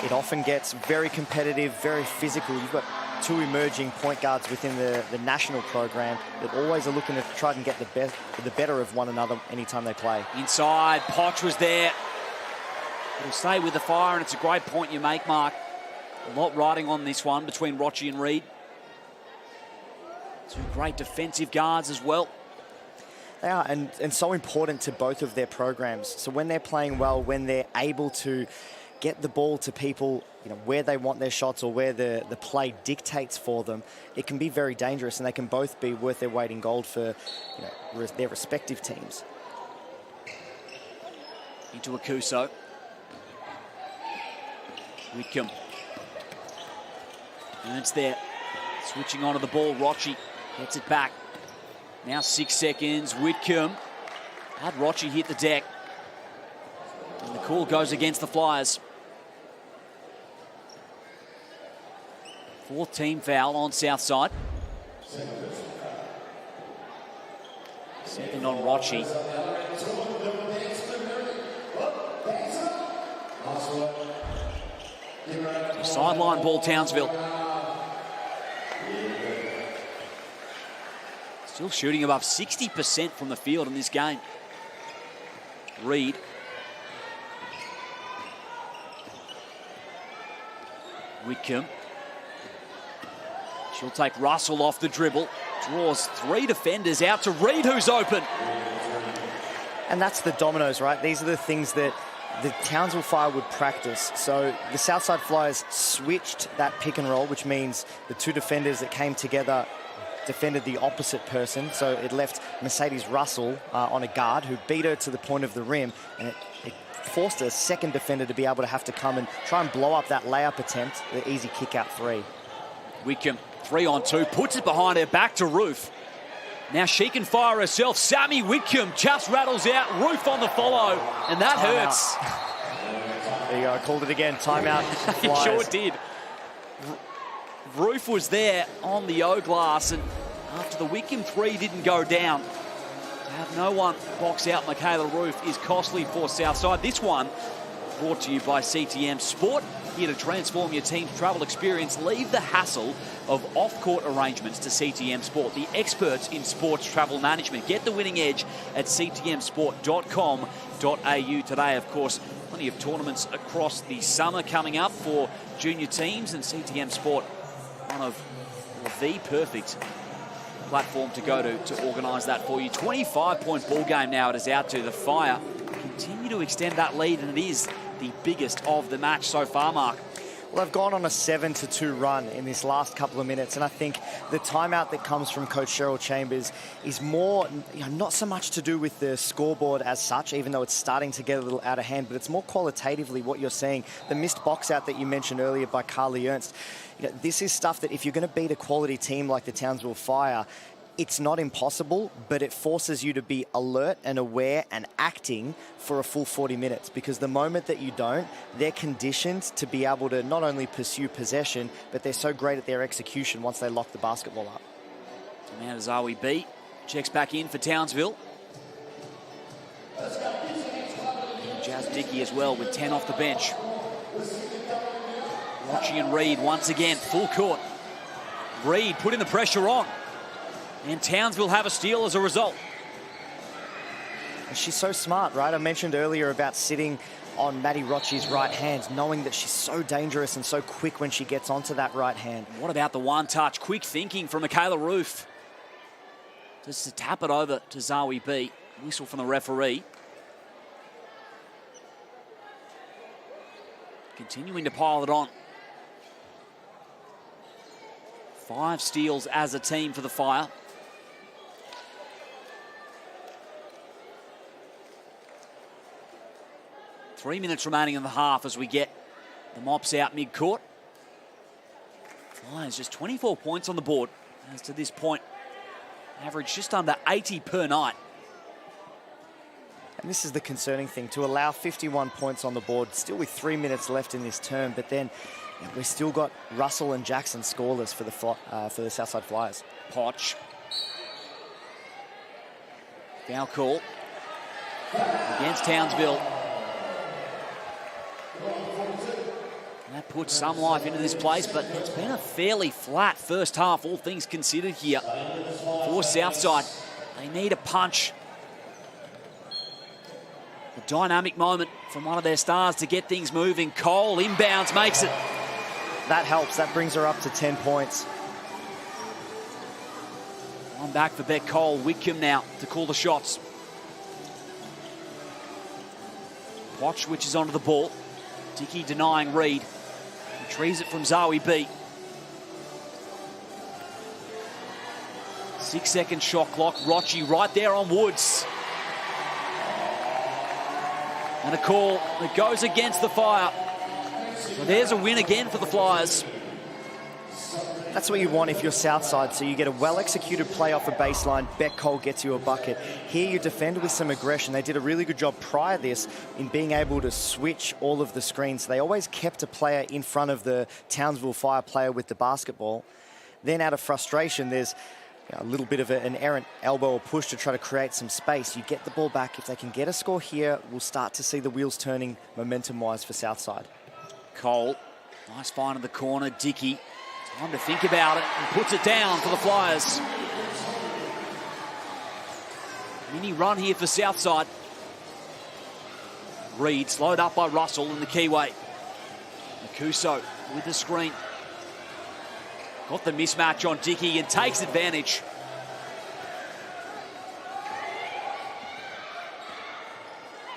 It often gets very competitive, very physical. You've got 2 emerging point guards within the national program that always are looking to try and get the better of one another anytime they play. Inside, Potch was there. It'll stay with the Fire, and it's a great point you make, Mark. A lot riding on this one between Rochi and Reed. 2 great defensive guards as well. They are, and so important to both of their programs. So when they're playing well, when they're able to get the ball to people, you know, where they want their shots or where the play dictates for them, it can be very dangerous, and they can both be worth their weight in gold for, you know, their respective teams. Into Akuso. Whitcomb. Ernst there. Switching onto the ball. Rochi gets it back. Now 6 seconds. Whitcomb. Had Rochi hit the deck. And the call goes against the Flyers. 4th team foul on Southside. Second on Rochi. Sideline ball, Townsville. Still shooting above 60% from the field in this game. Reed. Whitcomb. She'll take Russell off the dribble. Draws 3 defenders out to Reed, who's open. And that's the dominoes, right? These are the things that the Townsville Fire would practice. So the Southside Flyers switched that pick and roll, which means the 2 defenders that came together defended the opposite person. So it left Mercedes Russell on a guard who beat her to the point of the rim, and it forced a second defender to be able to have to come and try and blow up that layup attempt, the easy kick-out 3. Whitcomb, 3-on-2, puts it behind her, back to Roof. Now she can fire herself. Sammy Whitcomb just rattles out. Roof on the follow, and that hurts. There you go, I called it again. Timeout. He sure did. Roof was there on the O-glass, and after the Whitcomb 3 didn't go down, to have no one box out Michaela Roof is costly for Southside. This one brought to you by CTM Sport. Here to transform your team's travel experience. Leave the hassle of off-court arrangements to CTM Sport, the experts in sports travel management. Get the winning edge at ctmsport.com.au. Today, of course, plenty of tournaments across the summer coming up for junior teams, and CTM Sport, one of the perfect platform to go to organise that for you. 25-point ball game now it is out to. The Fire continue to extend that lead, and it is the biggest of the match so far, Mark. Well, they've gone on a 7-2 run in this last couple of minutes, and I think the timeout that comes from Coach Cheryl Chambers is more, not so much to do with the scoreboard as such, even though it's starting to get a little out of hand, but it's more qualitatively what you're seeing. The missed box out that you mentioned earlier by Carly Ernst. This is stuff that if you're going to beat a quality team like the Townsville Fire, it's not impossible, but it forces you to be alert and aware and acting for a full 40 minutes, because the moment that you don't, they're conditioned to be able to not only pursue possession, but they're so great at their execution once they lock the basketball up. Now does Zoe B. Checks back in for Townsville. And Jazz Dickey as well with 10 off the bench. Rocci and Reed once again, full court. Reed putting the pressure on. And Townsville have a steal as a result. And she's so smart, right? I mentioned earlier about sitting on Maddie Rocci's right hand, knowing that she's so dangerous and so quick when she gets onto that right hand. What about the one-touch? Quick thinking from Michaela Roof. Just to tap it over to Zoe B. Whistle from the referee. Continuing to pile it on. 5 steals as a team for the Fire. Three minutes remaining in the half as we get the mops out mid-court. Flyers just 24 points on the board as to this point. Average just under 80 per night. And this is the concerning thing, to allow 51 points on the board, still with 3 minutes left in this term, but then we've still got Russell and Jackson scoreless for the Southside Flyers. Potch. Foul call against Townsville. And that puts some life into this place, but it's been a fairly flat first half, all things considered here for Southside. They need a punch. A dynamic moment from one of their stars to get things moving. Cole inbounds, makes it. That helps. That brings her up to 10 points. On back for Beck Cole. Whitcomb now to call the shots. Potch switches onto the ball. Dickey denying Reed. Retrieves it from Zoe B. 6-second shot clock. Rocci right there on Woods. And a call that goes against the Fire. So there's a win again for the Flyers. That's what you want if you're Southside. So you get a well-executed play off a baseline. Beck Cole gets you a bucket. Here you defend with some aggression. They did a really good job prior to this in being able to switch all of the screens. They always kept a player in front of the Townsville Fire player with the basketball. Then out of frustration, there's a little bit of an errant elbow or push to try to create some space. You get the ball back. If they can get a score here, we'll start to see the wheels turning momentum-wise for Southside. Cole, nice find in the corner. Dickey, time to think about it and puts it down for the Flyers. Mini run here for Southside. Reed slowed up by Russell in the keyway. Makuso with the screen. Got the mismatch on Dickey and takes advantage.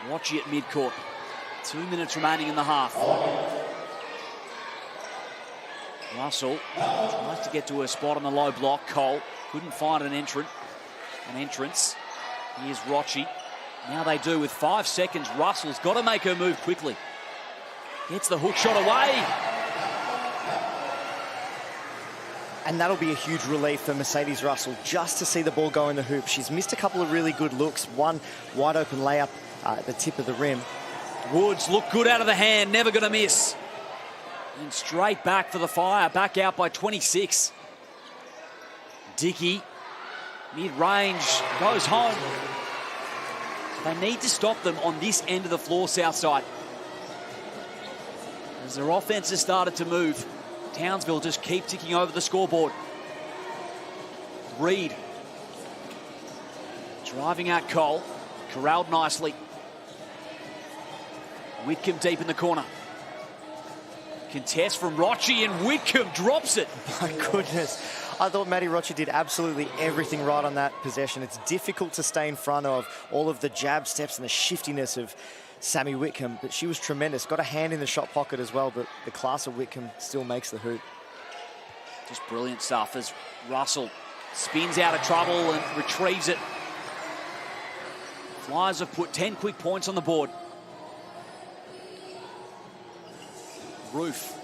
Rocci at midcourt. 2 minutes remaining in the half. Russell tries to get to a spot on the low block. Cole couldn't find an entrance. Here's Rocci. Now they do with 5 seconds. Russell's got to make her move quickly. Gets the hook shot away. And that'll be a huge relief for Mercedes Russell just to see the ball go in the hoop. She's missed a couple of really good looks. One wide open layup at the tip of the rim. Woods look good out of the hand, never going to miss. And straight back for the Fire, back out by 26. Dickey, mid-range, goes home. They need to stop them on this end of the floor, Southside. As their offense has started to move, Townsville just keep ticking over the scoreboard. Reed driving out Cole, corralled nicely. Whitcomb deep in the corner. Contest from Rocci and Whitcomb drops it. My goodness. I thought Maddie Rocci did absolutely everything right on that possession. It's difficult to stay in front of all of the jab steps and the shiftiness of Sammy Whitcomb, but she was tremendous. Got a hand in the shot pocket as well, but the class of Whitcomb still makes the hoop. Just brilliant stuff as Russell spins out of trouble and retrieves it. Flyers have put 10 quick points on the board. Roof.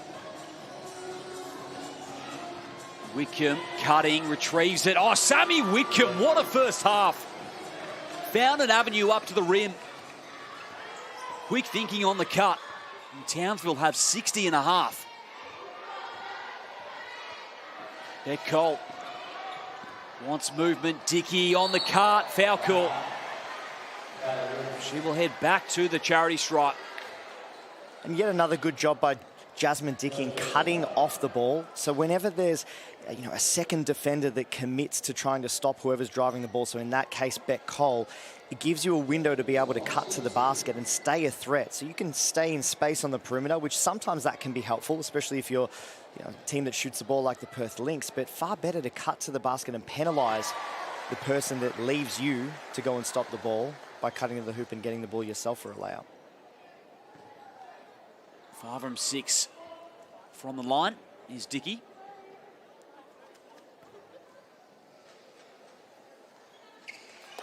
Wickham cutting, retrieves it. Oh, Sammy Wickham, what a first half. Found an avenue up to the rim. Quick thinking on the cut. And Townsville have 60 and a half. Beck Cole wants movement. Dickey on the cart. Foul call. She will head back to the charity stripe. And yet another good job by Jasmine Dickey in cutting off the ball. So whenever there's a second defender that commits to trying to stop whoever's driving the ball, so in that case Beck Cole, it gives you a window to be able to cut to the basket and stay a threat. So you can stay in space on the perimeter, which sometimes that can be helpful, especially if you're a team that shoots the ball like the Perth Lynx, but far better to cut to the basket and penalise the person that leaves you to go and stop the ball by cutting to the hoop and getting the ball yourself for a layup. 5 from 6 from the line is Dickey.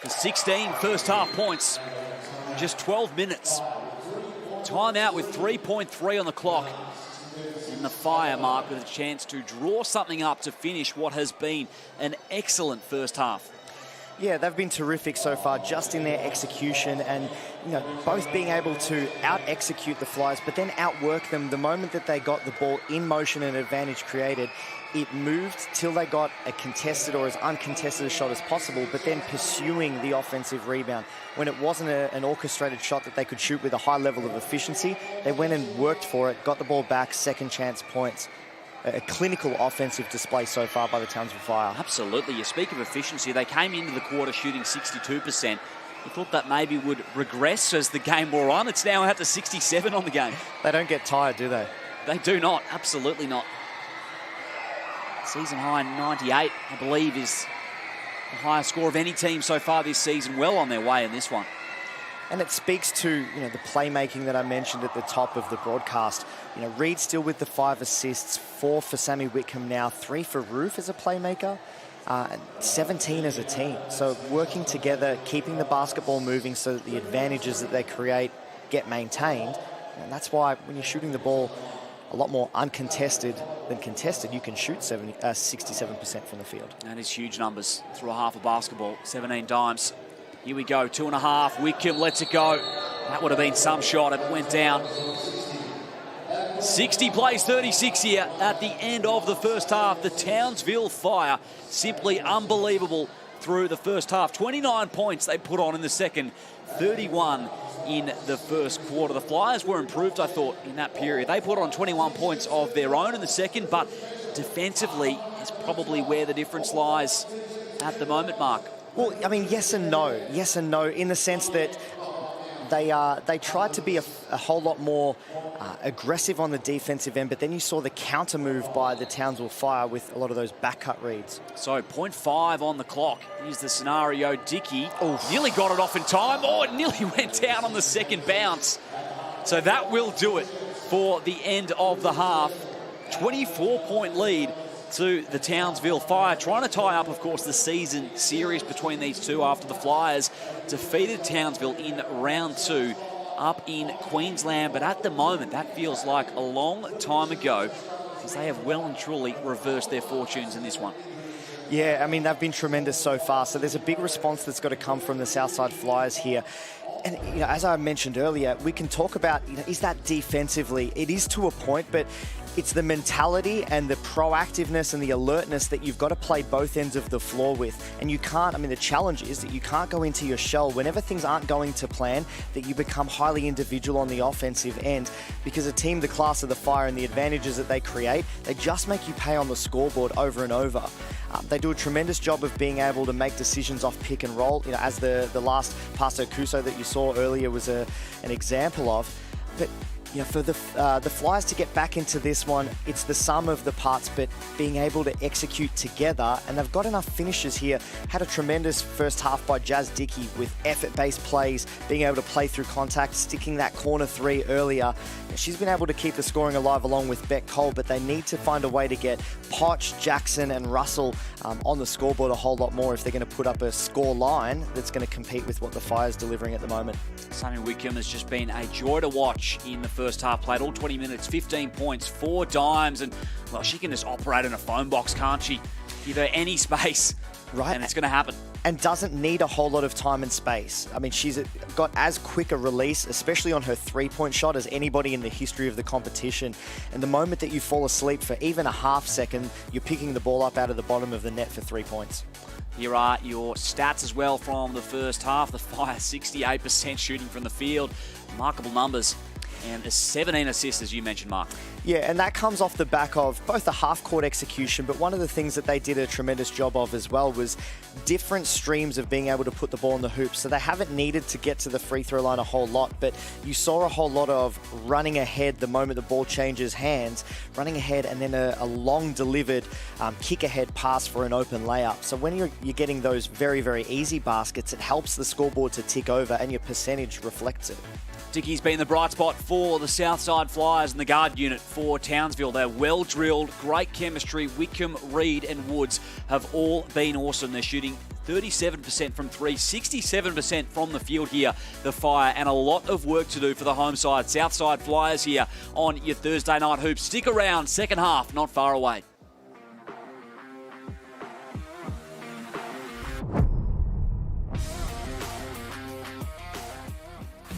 For 16 first half points, just 12 minutes. Timeout with 3.3 on the clock. And the Fire, Mark, with a chance to draw something up to finish what has been an excellent first half. Yeah, they've been terrific so far, just in their execution and, both being able to out-execute the Flyers, but then outwork them. The moment that they got the ball in motion and advantage created, it moved till they got a contested or as uncontested a shot as possible, but then pursuing the offensive rebound. When it wasn't an orchestrated shot that they could shoot with a high level of efficiency, they went and worked for it, got the ball back, second chance points. A clinical offensive display so far by the Townsville Fire. Absolutely. You speak of efficiency. They came into the quarter shooting 62%. You thought that maybe would regress as the game wore on. It's now out to 67 on the game. They don't get tired, do they? They do not. Absolutely not. Season high 98, I believe, is the highest score of any team so far this season. Well on their way in this one. And it speaks to, the playmaking that I mentioned at the top of the broadcast. Reed still with the 5 assists, 4 for Sammy Wickham now, 3 for Roof as a playmaker, and 17 as a team. So working together, keeping the basketball moving so that the advantages that they create get maintained. And that's why when you're shooting the ball a lot more uncontested than contested, you can shoot 67% from the field. That is huge numbers through a half of basketball, 17 dimes. Here we go, 2.5. Wickham lets it go. That would have been some shot if it went down. 60 plays 36 here at the end of the first half. The Townsville Fire, simply unbelievable through the first half. 29 points they put on in the second, 31 in the first quarter. The Flyers were improved, I thought, in that period. They put on 21 points of their own in the second, but defensively is probably where the difference lies at the moment, Mark. Well, I mean, yes and no. Yes and no, in the sense that they tried to be a whole lot more aggressive on the defensive end, but then you saw the counter move by the Townsville Fire with a lot of those back cut reads. So 0.5 on the clock. Here's the scenario. Dickey nearly got it off in time. Oh, it nearly went down on the second bounce. So that will do it for the end of the half. 24-point lead to the Townsville Fire, trying to tie up, of course, the season series between these two after the Flyers defeated Townsville in round 2 up in Queensland. But at the moment, that feels like a long time ago, because they have well and truly reversed their fortunes in this one. Yeah, I mean, they've been tremendous so far. So there's a big response that's got to come from the Southside Flyers here. And, as I mentioned earlier, we can talk about, is that defensively? It is to a point, but it's the mentality and the proactiveness and the alertness that you've got to play both ends of the floor with. And you can't, the challenge is that you can't go into your shell whenever things aren't going to plan, that you become highly individual on the offensive end, because a team the class of the Fire and the advantages that they create, they just make you pay on the scoreboard over and over. They do a tremendous job of being able to make decisions off pick and roll, as the last pass to Kuso that you saw earlier was an example of. But for the Flyers to get back into this one, it's the sum of the parts, but being able to execute together, and they've got enough finishes here. Had a tremendous first half by Jazz Dickey with effort-based plays, being able to play through contact, sticking that corner 3 earlier. She's been able to keep the scoring alive along with Beck Cole, but they need to find a way to get Potch, Jackson and Russell on the scoreboard a whole lot more if they're going to put up a score line that's going to compete with what the Fire's delivering at the moment. Sammy Wickham has just been a joy to watch in the first half, played all 20 minutes, 15 points, 4 dimes, and, well, she can just operate in a phone box, can't she? Give her any space, right? And it's going to happen. And doesn't need a whole lot of time and space. I mean, she's got as quick a release, especially on her three-point shot, as anybody in the history of the competition. And the moment that you fall asleep for even a half second, you're picking the ball up out of the bottom of the net for 3 points. Here are your stats as well from the first half. The Fire, 68% shooting from the field. Remarkable numbers. And 17 assists, as you mentioned, Mark. Yeah, and that comes off the back of both the half-court execution, but one of the things that they did a tremendous job of as well was different streams of being able to put the ball in the hoop. So they haven't needed to get to the free throw line a whole lot, but you saw a whole lot of running ahead the moment the ball changes hands, running ahead, and then a long delivered kick-ahead pass for an open layup. So when you're getting those very, very easy baskets, it helps the scoreboard to tick over, and your percentage reflects it. Dickie's been the bright spot for the Southside Flyers and the guard unit for Townsville. They're well drilled, great chemistry. Wickham, Reed and Woods have all been awesome. They're shooting 37% from three, 67% from the field here, the Fire, and a lot of work to do for the home side. Southside Flyers here on your Thursday night hoops. Stick around, second half, not far away.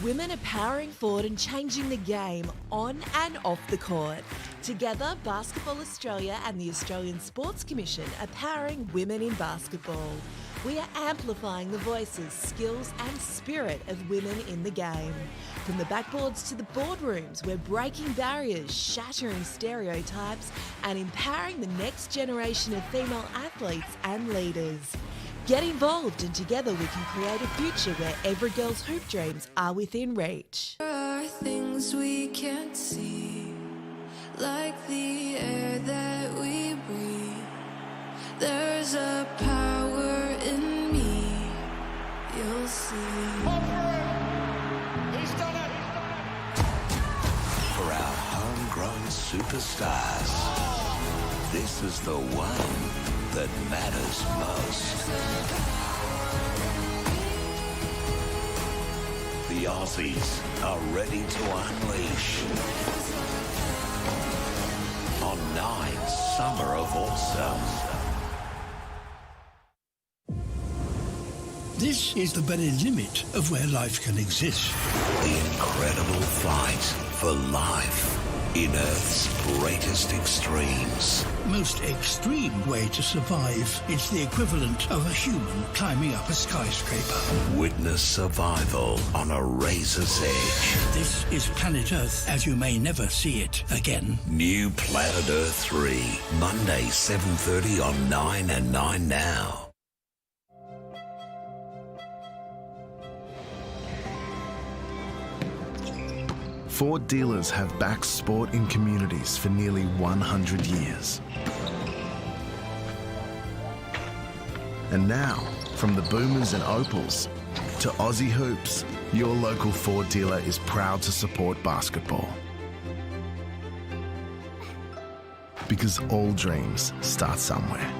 Women are powering forward and changing the game on and off the court. Together, Basketball Australia and the Australian Sports Commission are powering women in basketball. We are amplifying the voices, skills and spirit of women in the game. From the backboards to the boardrooms, we're breaking barriers, shattering stereotypes and empowering the next generation of female athletes and leaders. Get involved and together we can create a future where every girl's hoop dreams are within reach. There are things we can't see, like the air that we breathe. There's a power in me, you'll see. He's done it! For our homegrown superstars, this is the one that matters most. The Aussies are ready to unleash on 9 Summer of Awesome. This is the very limit of where life can exist. The incredible fight for life in Earth's greatest extremes. Most extreme way to survive is the equivalent of a human climbing up a skyscraper. Witness survival on a razor's edge. This is planet Earth as you may never see it again. New Planet Earth 3, Monday 7:30 on 9 and 9 Now. Ford dealers have backed sport in communities for nearly 100 years. And now, from the Boomers and Opals to Aussie Hoops, your local Ford dealer is proud to support basketball. Because all dreams start somewhere.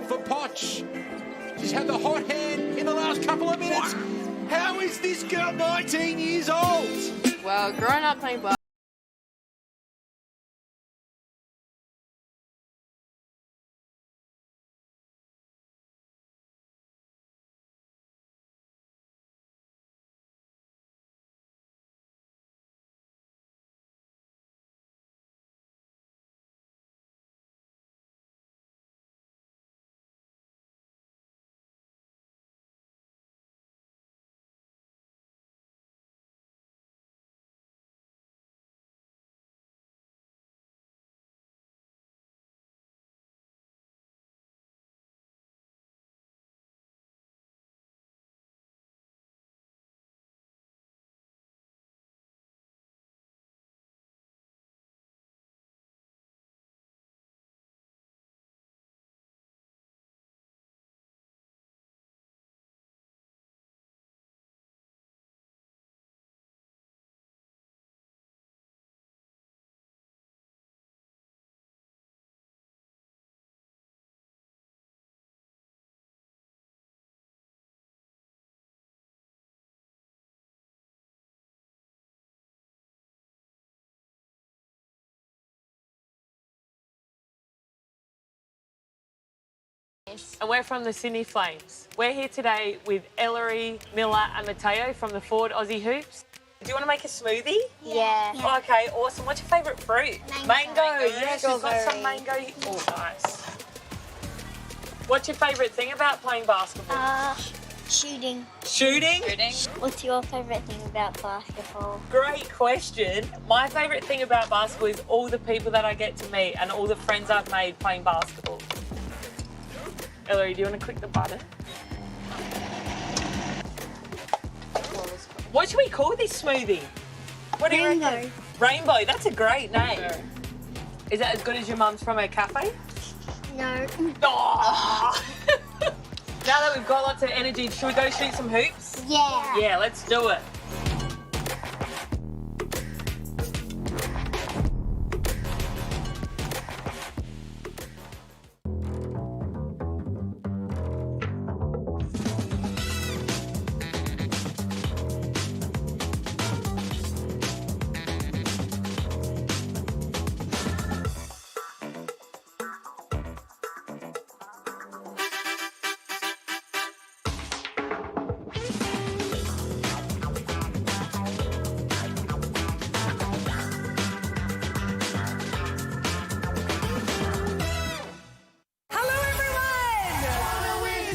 For Potch. She's had the hot hand in the last couple of minutes. How is this girl 19 years old? Well, growing up playing basketball. And we're from the Sydney Flames. We're here today with Ellery, Miller and Mateo from the Forward Aussie Hoops. Do you want to make a smoothie? Yeah. Okay, awesome. What's your favourite fruit? Mango. Yes, we've got some mango. Oh, nice. What's your favourite thing about playing basketball? Shooting. Shooting? What's your favourite thing about basketball? Great question. My favourite thing about basketball is all the people that I get to meet and all the friends I've made playing basketball. Ellery, do you want to click the button? What should we call this smoothie? What do you reckon? Rainbow. That's a great name. Is that as good as your mum's from her cafe? No. Oh. Now that we've got lots of energy, should we go shoot some hoops? Yeah. Yeah, let's do it.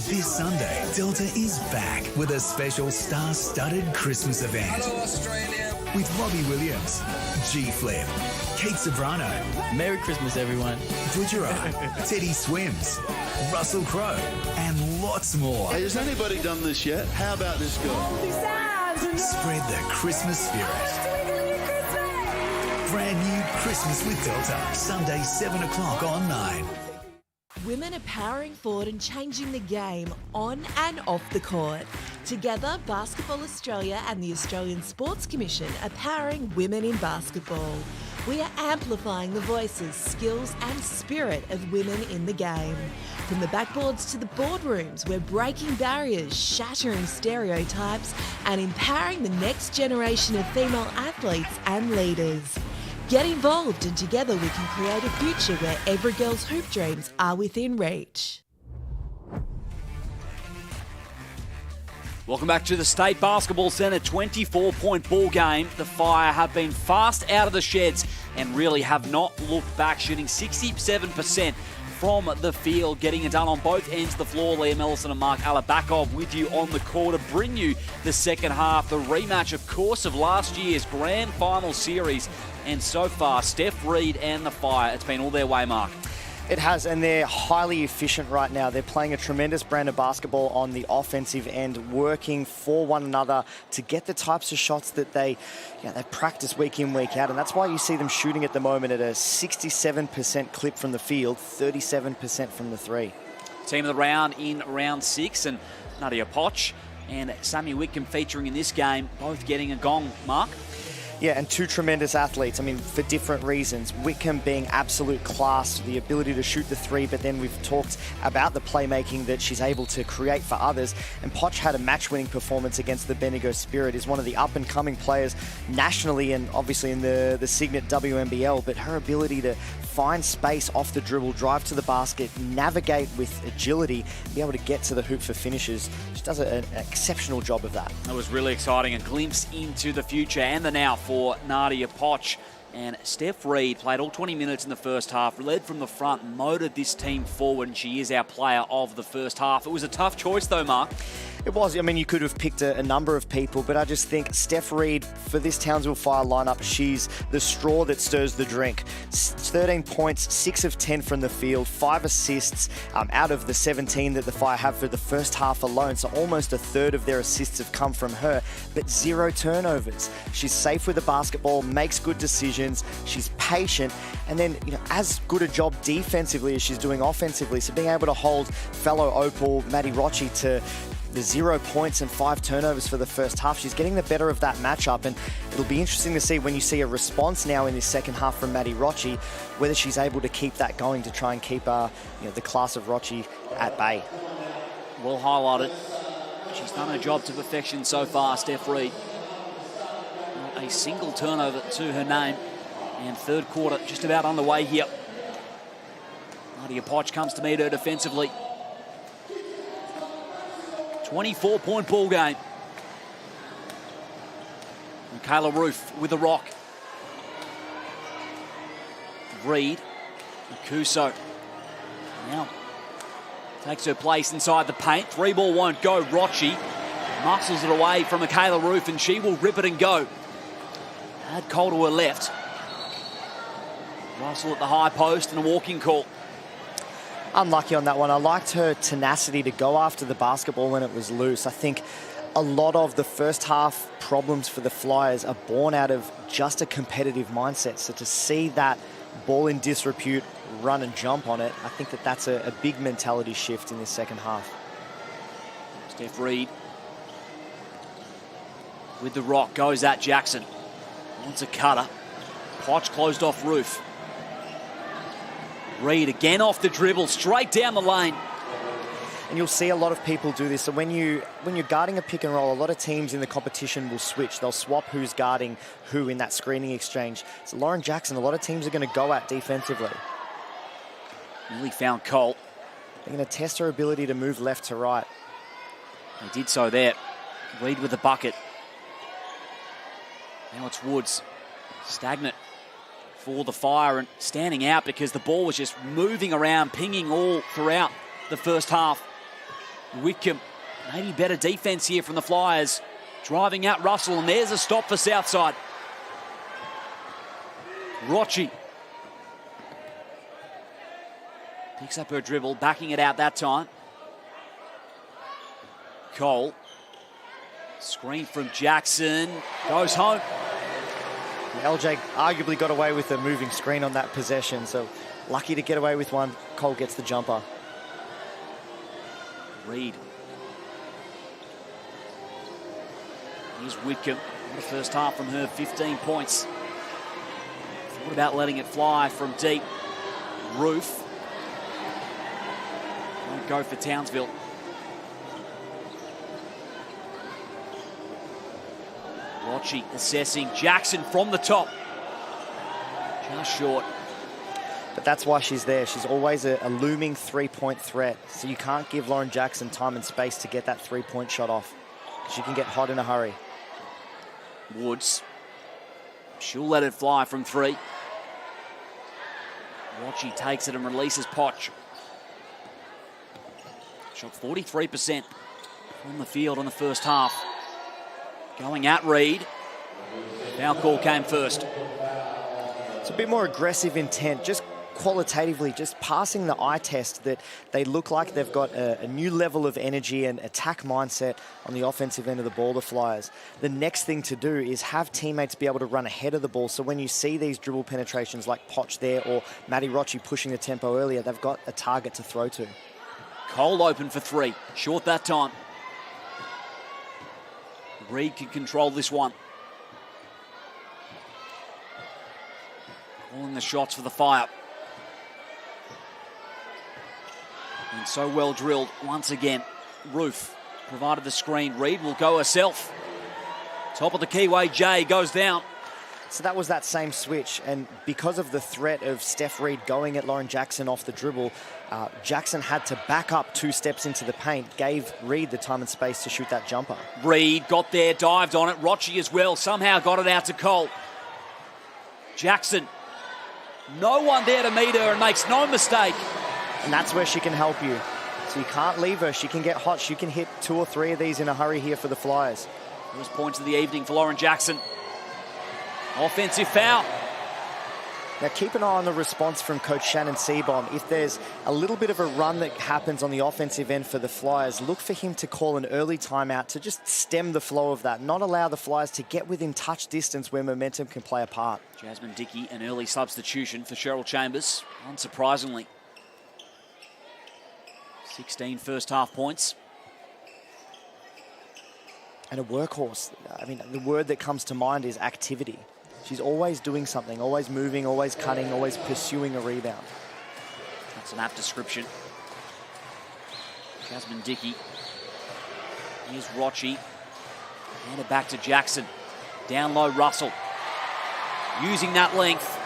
This Sunday, Delta is back with a special star-studded Christmas event. Hello, Australia. With Robbie Williams, G Flip, Kate Sobrano, Merry Christmas, everyone, Gujarat, Teddy Swims, Russell Crowe, and lots more. Hey, has anybody done this yet? How about this guy? Spread the Christmas spirit. Brand new Christmas with Delta, Sunday 7 o'clock on 9. Women are powering forward and changing the game on and off the court. Together, Basketball Australia and the Australian Sports Commission are powering women in basketball. We are amplifying the voices, skills and spirit of women in the game. From the backboards to the boardrooms, we're breaking barriers, shattering stereotypes and empowering the next generation of female athletes and leaders. Get involved and together we can create a future where every girl's hoop dreams are within reach. Welcome back to the State Basketball Centre 24-point ball game. The Fire have been fast out of the sheds and really have not looked back, shooting 67% from the field, getting it done on both ends of the floor. Liam Ellison and Mark Alabakov with you on the court to bring you the second half, the rematch, of course, of last year's grand final series. And so far, Steph Reed and the Fire, it's been all their way, Mark. It has, and they're highly efficient right now. They're playing a tremendous brand of basketball on the offensive end, working for one another to get the types of shots that they practice week in, week out. And that's why you see them shooting at the moment at a 67% clip from the field, 37% from the three. Team of the round in round 6, and Nadia Poch and Sammy Whitcomb featuring in this game, both getting a gong, Mark. Yeah, and two tremendous athletes, I mean, for different reasons. Whitcomb being absolute class, the ability to shoot the three, but then we've talked about the playmaking that she's able to create for others. And Poch had a match-winning performance against the Bendigo Spirit, is one of the up-and-coming players nationally and obviously in the Cygnett WNBL, but her ability to find space off the dribble, drive to the basket, navigate with agility, be able to get to the hoop for finishes. She does an exceptional job of that. That was really exciting, a glimpse into the future and the now for Nadia Poch. And Steph Reed played all 20 minutes in the first half, led from the front, motored this team forward, and she is our player of the first half. It was a tough choice though, Mark. It was. I mean, you could have picked a number of people, but I just think Steph Reed, for this Townsville Fire lineup, she's the straw that stirs the drink. 13 points, 6 of 10 from the field, 5 assists out of the 17 that the Fire have for the first half alone. So almost a third of their assists have come from her, but 0 turnovers. She's safe with the basketball, makes good decisions, she's patient, and then, as good a job defensively as she's doing offensively. So being able to hold fellow Opal, Maddie Rocci, to the 0 points and 5 turnovers for the first half. She's getting the better of that matchup, and it'll be interesting to see when you see a response now in this second half from Maddie Rocci, whether she's able to keep that going to try and keep the class of Rocci at bay. Well highlighted. She's done her job to perfection so far, Steph Reed. Not a single turnover to her name, and third quarter just about underway here. Nadia Poch comes to meet her defensively. 24-point ball game. Michaela Roof with the rock. Reed. Kuso. Now takes her place inside the paint. 3-ball won't go. Rochi muscles it away from Michaela Roof, and she will rip it and go. Had Cole to her left. Russell at the high post and a walking call. Unlucky on that one. I liked her tenacity to go after the basketball when it was loose. I think a lot of the first half problems for the Flyers are born out of just a competitive mindset. So to see that ball in disrepute, run and jump on it, I think that that's a big mentality shift in this second half. Steph Reed with the rock, goes at Jackson. Wants a cutter. Potch closed off Roof. Reed again off the dribble, straight down the lane. And you'll see a lot of people do this. So when you're guarding a pick and roll, a lot of teams in the competition will switch. They'll swap who's guarding who in that screening exchange. So Lauren Jackson, a lot of teams are going to go at defensively. Nearly found Cole. They're going to test her ability to move left to right. They did so there. Reed with the bucket. Now it's Woods. Cygnett for the Fire and standing out because the ball was just moving around, pinging all throughout the first half. Whitcomb, maybe better defense here from the Flyers. Driving out Russell, and there's a stop for Southside. Rochi picks up her dribble, backing it out that time. Cole. Screen from Jackson. Goes home. LJ arguably got away with a moving screen on that possession, so lucky to get away with one. Cole gets the jumper. Reed. Here's Whitcomb. What a first half from her, 15 points. Thought about letting it fly from deep. Roof. Won't go for Townsville. Rochi assessing. Jackson from the top. Just short. But that's why she's there. She's always a looming three-point threat. So you can't give Lauren Jackson time and space to get that three-point shot off. She can get hot in a hurry. Woods. She'll let it fly from three. Rochi takes it and releases Potch. Shot 43% from the field in the first half. Going at Reed. Foul call came first. It's a bit more aggressive intent, just qualitatively, just passing the eye test that they look like they've got a new level of energy and attack mindset on the offensive end of the ball, the Flyers. The next thing to do is have teammates be able to run ahead of the ball, so when you see these dribble penetrations like Potch there or Maddie Rochi pushing the tempo earlier, they've got a target to throw to. Cole open for three. Short that time. Reed can control this one. Calling the shots for the Fire. And so well drilled once again. Roof provided the screen. Reed will go herself. Top of the keyway, Jay goes down. So that was that same switch, and because of the threat of Steph Reed going at Lauren Jackson off the dribble, Jackson had to back up 2 steps into the paint, gave Reed the time and space to shoot that jumper. Reed got there, dived on it. Rochi as well, somehow got it out to Cole. Jackson, no one there to meet her and makes no mistake. And that's where she can help you. So you can't leave her. She can get hot. She can hit 2 or 3 of these in a hurry here for the Flyers. First points of the evening for Lauren Jackson. Offensive foul. Now keep an eye on the response from Coach Shannon Seabom. If there's a little bit of a run that happens on the offensive end for the Flyers, look for him to call an early timeout to just stem the flow of that, not allow the Flyers to get within touch distance where momentum can play a part. Jasmine Dickey, an early substitution for Cheryl Chambers, unsurprisingly. 16 first half points. And a workhorse. I mean, the word that comes to mind is activity. She's always doing something, always moving, always cutting, always pursuing a rebound. That's an apt description. Jasmine Dickey. Here's Rochi. Hand it back to Jackson. Down low, Russell. Using that length.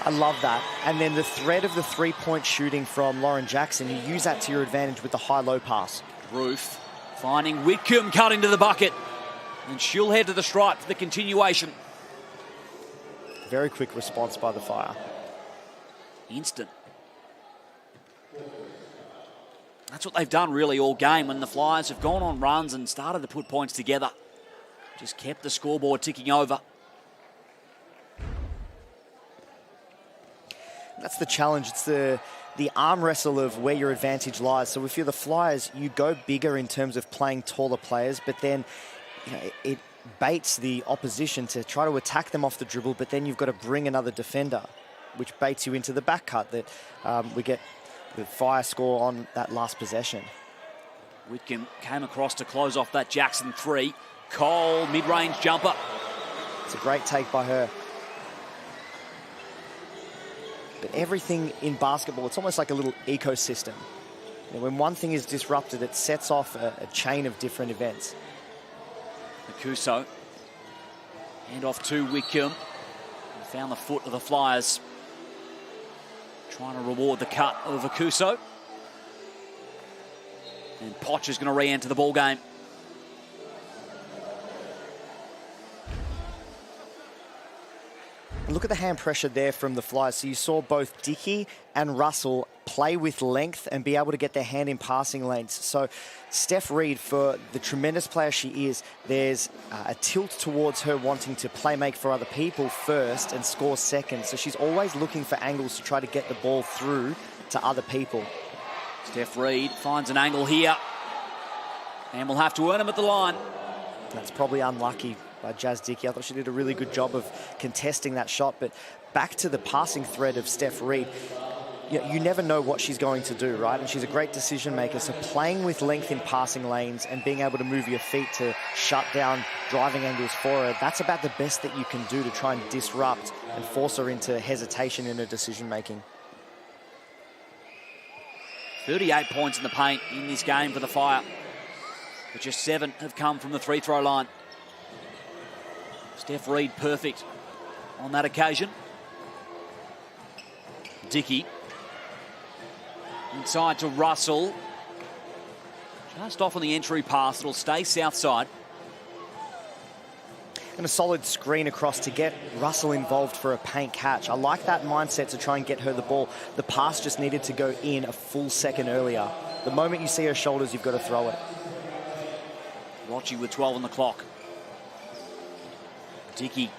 I love that. And then the threat of the three-point shooting from Lauren Jackson, you use that to your advantage with the high-low pass. Roof Finding Whitcomb cutting to the bucket. And she'll head to the stripe for the continuation. Very quick response by the Fire. Instant. That's what they've done really all game when the Flyers have gone on runs and started to put points together. Just kept the scoreboard ticking over. That's the challenge. It's the arm wrestle of where your advantage lies. So if you're the Flyers, you go bigger in terms of playing taller players, but then it baits the opposition to try to attack them off the dribble, but then you've got to bring another defender, which baits you into the back cut that we get the Fire score on that last possession. Whitcomb came across to close off that Jackson three. Cole, mid-range jumper. It's a great take by her. But everything in basketball, it's almost like a little ecosystem. When one thing is disrupted, it sets off a chain of different events. Makuso. Hand off to Whitcomb. Found the foot of the Flyers. Trying to reward the cut of Akuso. And Potch is going to re-enter the ball game. And look at the hand pressure there from the Flyers. So you saw both Dickey and Russell play with length and be able to get their hand in passing lanes. So Steph Reid, for the tremendous player she is, there's a tilt towards her wanting to play make for other people first and score second. So she's always looking for angles to try to get the ball through to other people. Steph Reid finds an angle here and will have to earn him at the line. That's probably unlucky by Jazz Dickey. I thought she did a really good job of contesting that shot, but back to the passing thread of Steph Reid. You never know what she's going to do, right? And she's a great decision maker. So playing with length in passing lanes and being able to move your feet to shut down driving angles for her, that's about the best that you can do to try and disrupt and force her into hesitation in her decision making. 38 points in the paint in this game for the Fire, but just 7 have come from the free throw line. Steph Reid perfect on that occasion. Dickey inside to Russell. Just off on the entry pass. It'll stay Southside. And a solid screen across to get Russell involved for a paint catch. I like that mindset to try and get her the ball. The pass just needed to go in a full second earlier. The moment you see her shoulders, you've got to throw it. Rochi with 12 on the clock. Dickey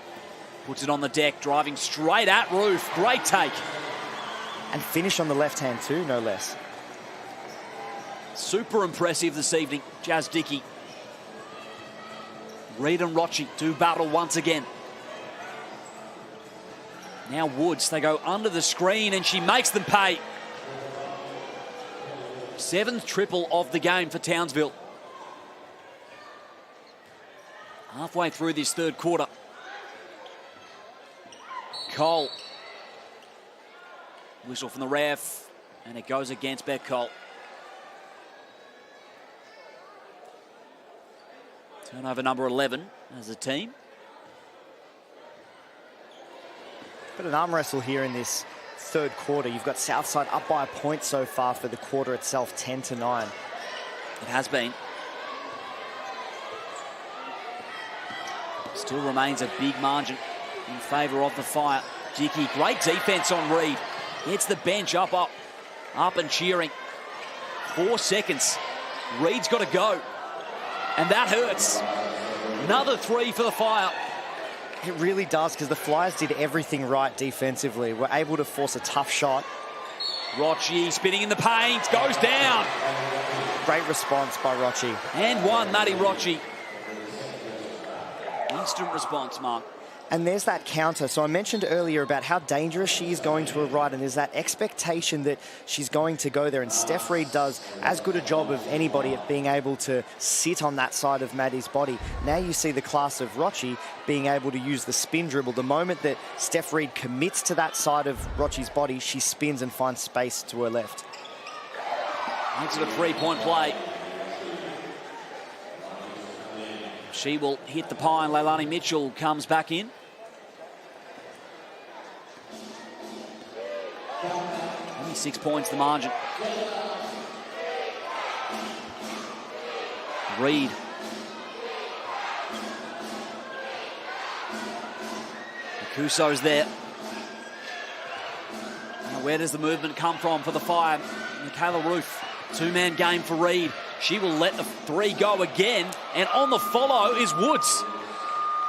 puts it on the deck, driving straight at Roof. Great take. And finish on the left hand too, no less. Super impressive this evening, Jazz Dickey. Reid and Rochi do battle once again. Now Woods, they go under the screen and she makes them pay. 7th triple of the game for Townsville. Halfway through this third quarter. Cole. Whistle from the ref, and it goes against Beck Cole. Turnover number 11 as a team. Got an arm wrestle here in this third quarter. You've got Southside up by a point so far for the quarter itself, 10-9. It has been. Still remains a big margin in favour of the Fire. Dickey, great defence on Reid. Gets the bench up and cheering. 4 seconds. Reid's got to go. And that hurts. Another 3 for the Fire. It really does, because the Flyers did everything right defensively. Were able to force a tough shot. Rochi spinning in the paint, goes down. Great response by Rochi. And one, Matty Rochi. Instant response, Mark. And there's that counter. So I mentioned earlier about how dangerous she is going to her right, and there's that expectation that she's going to go there. And Steph Reid does as good a job of anybody at being able to sit on that side of Maddie's body. Now you see the class of Rochi being able to use the spin dribble. The moment that Steph Reid commits to that side of Rochi's body, she spins and finds space to her left. Makes it a 3-point play. She will hit the pine. Leilani Mitchell comes back in. Only 6 points the margin. Reed. Kuso's there. Now where does the movement come from for the Fire? Michaela Roof. Two-man game for Reed. She will let the three go again. And on the follow is Woods.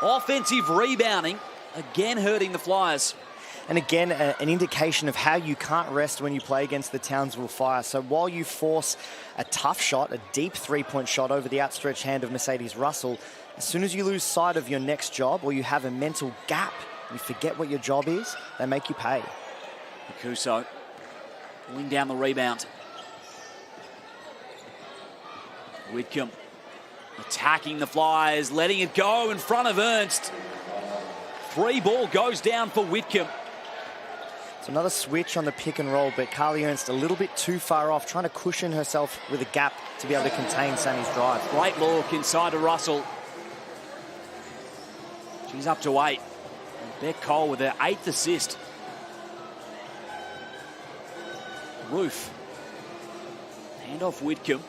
Offensive rebounding. Again hurting the Flyers. And again, an indication of how you can't rest when you play against the Townsville Fire. So while you force a tough shot, a deep three-point shot over the outstretched hand of Mercedes Russell, as soon as you lose sight of your next job or you have a mental gap, you forget what your job is, they make you pay. Kuso pulling down the rebound. Whitcomb attacking the Flyers, letting it go in front of Ernst. Free ball goes down for Whitcomb. It's another switch on the pick and roll, but Carly Ernst a little bit too far off, trying to cushion herself with a gap to be able to contain Sammy's drive. Great look inside to Russell. She's up to 8. And Beck Cole with her 8th assist. Roof. Hand off Whitcomb.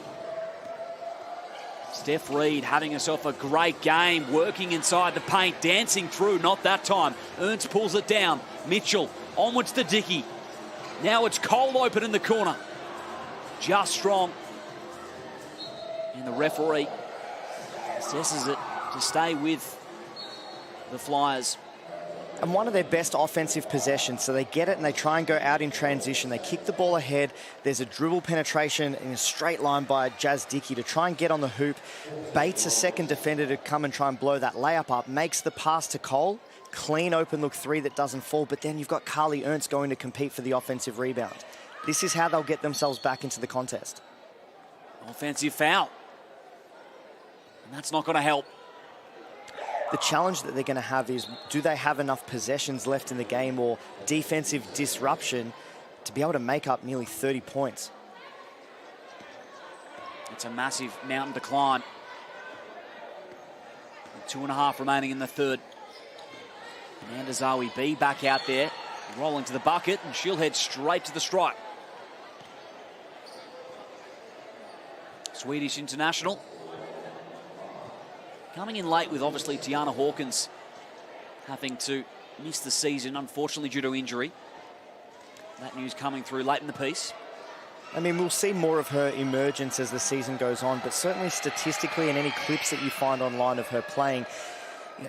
Steph Reed having herself a great game, working inside the paint, dancing through, not that time. Ernst pulls it down. Mitchell onwards to Dickey. Now it's Cole open in the corner. Just strong. And the referee assesses it to stay with the Flyers. And one of their best offensive possessions. So they get it and they try and go out in transition. They kick the ball ahead. There's a dribble penetration in a straight line by Jazz Dickey to try and get on the hoop. Baits a second defender to come and try and blow that layup up. Makes the pass to Cole. Clean open look three that doesn't fall. But then you've got Carly Ernst going to compete for the offensive rebound. This is how they'll get themselves back into the contest. Offensive foul. And that's not going to help. The challenge that they're going to have is, do they have enough possessions left in the game or defensive disruption to be able to make up nearly 30 points? It's a massive mountain to climb. 2.5 remaining in the third. Amanda Zawi B back out there, rolling to the bucket, and she'll head straight to the strike. Swedish international. Coming in late with obviously Tiana Hawkins having to miss the season, unfortunately due to injury. That news coming through late in the piece. I mean, we'll see more of her emergence as the season goes on, but certainly statistically and any clips that you find online of her playing,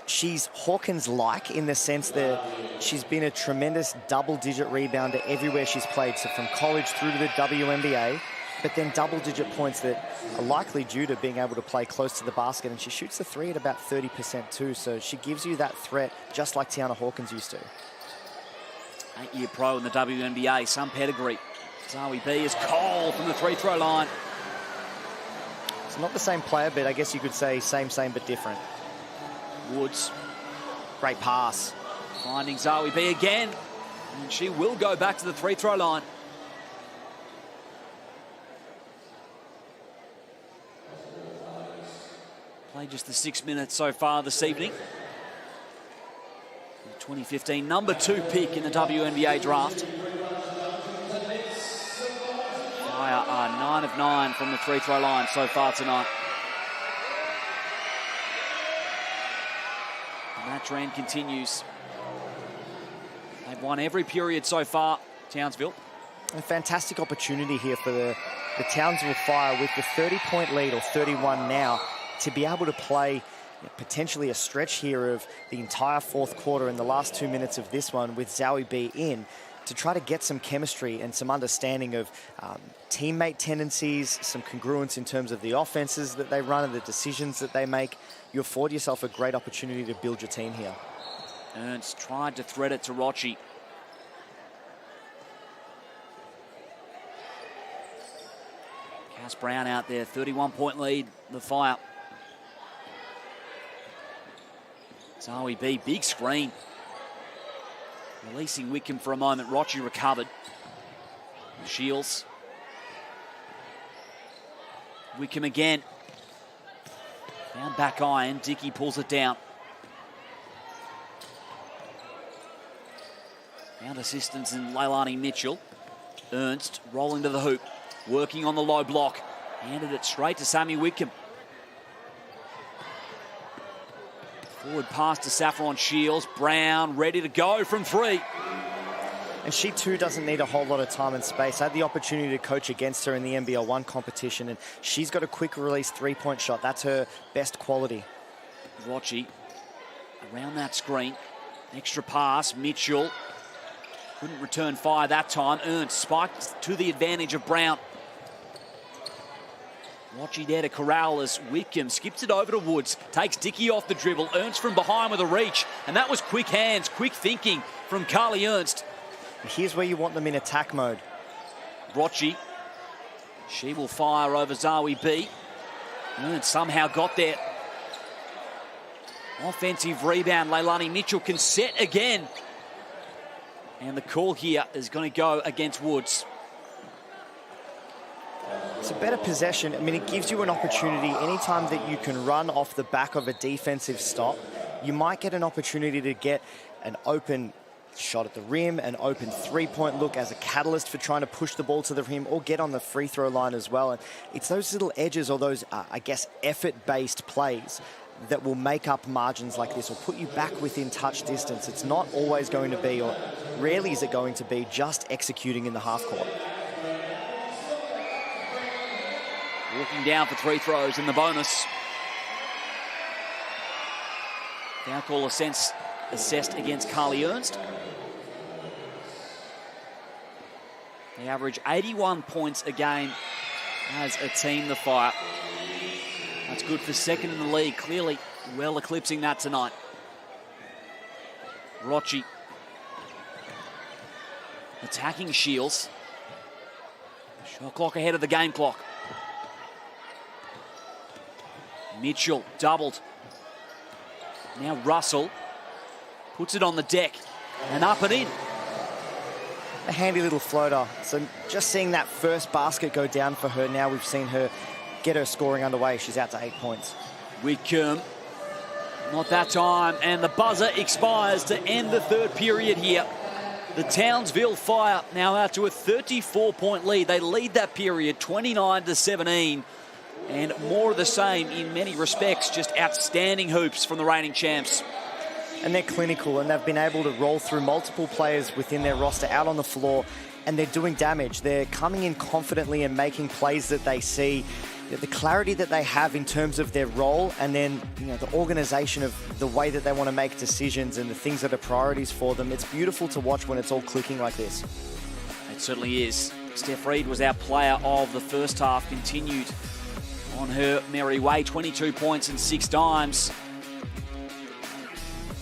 she's Hawkins-like in the sense that she's been a tremendous double-digit rebounder everywhere she's played. So from college through to the WNBA, but then double-digit points that are likely due to being able to play close to the basket. And she shoots the three at about 30% too. So she gives you that threat just like Tiana Hawkins used to. 8-year pro in the WNBA, some pedigree. Zawi B is Cole from the free-throw line. It's not the same player, but I guess you could say same, but different. Woods. Great pass. Finding Zawi B again. And she will go back to the free-throw line. Played just the 6 minutes so far this evening. 2015 number 2 pick in the WNBA draft. Fire are 9 of 9 from the free-throw line so far tonight. And that trend continues. They've won every period so far, Townsville. A fantastic opportunity here for the Townsville Fire with the 30-point lead, or 31 now, to be able to play potentially a stretch here of the entire fourth quarter in the last 2 minutes of this one with Zawi B in, to try to get some chemistry and some understanding of teammate tendencies, some congruence in terms of the offenses that they run and the decisions that they make. You afford yourself a great opportunity to build your team here. Ernst tried to thread it to Rochi. Cass Brown out there, 31-point lead, the Fire. Zawi B, big screen. Releasing Wickham for a moment. Rochi recovered. Shields. Wickham again. Found back iron. Dickey pulls it down. Found assistance in Leilani Mitchell. Ernst rolling to the hoop. Working on the low block. Handed it straight to Sammy Wickham. Forward pass to Saffron Shields. Brown ready to go from three. And she too doesn't need a whole lot of time and space. I had the opportunity to coach against her in the NBL 1 competition, and she's got a quick release three-point shot. That's her best quality. Rochi around that screen. Extra pass, Mitchell. Couldn't return fire that time. Ernst spiked to the advantage of Brown. Rochi there to corral as Whitcomb skips it over to Woods. Takes Dickey off the dribble. Ernst from behind with a reach. And that was quick hands, quick thinking from Carly Ernst. Here's where you want them in attack mode. Rochi. She will fire over Zawi B. Ernst somehow got there. Offensive rebound. Leilani Mitchell can set again. And the call here is going to go against Woods. It's a better possession. I mean, it gives you an opportunity anytime that you can run off the back of a defensive stop. You might get an opportunity to get an open shot at the rim, an open three-point look as a catalyst for trying to push the ball to the rim or get on the free throw line as well. And it's those little edges or those, I guess, effort-based plays that will make up margins like this or put you back within touch distance. It's not always going to be, or rarely is it going to be, just executing in the half court. Walking down for three throws in the bonus. Foul call assessed against Carly Ernst. They average 81 points a game as a team, the Fire. That's good for second in the league, clearly well eclipsing that tonight. Rochi attacking Shields. Shot clock ahead of the game clock. Mitchell doubled. Now Russell puts it on the deck and up and in. A handy little floater. So just seeing that first basket go down for her, now we've seen her get her scoring underway. She's out to 8 points. Whitcomb, not that time, and the buzzer expires to end the third period here. The Townsville Fire now out to a 34-point lead. They lead that period 29-17. And more of the same in many respects, just outstanding hoops from the reigning champs. And they're clinical, and they've been able to roll through multiple players within their roster out on the floor, and they're doing damage. They're coming in confidently and making plays that they see, the clarity that they have in terms of their role, and then the organization of the way that they want to make decisions and the things that are priorities for them. It's beautiful to watch when it's all clicking like this. It certainly is. Steph Reed was our player of the first half, continued on her merry way, 22 points and 6 dimes.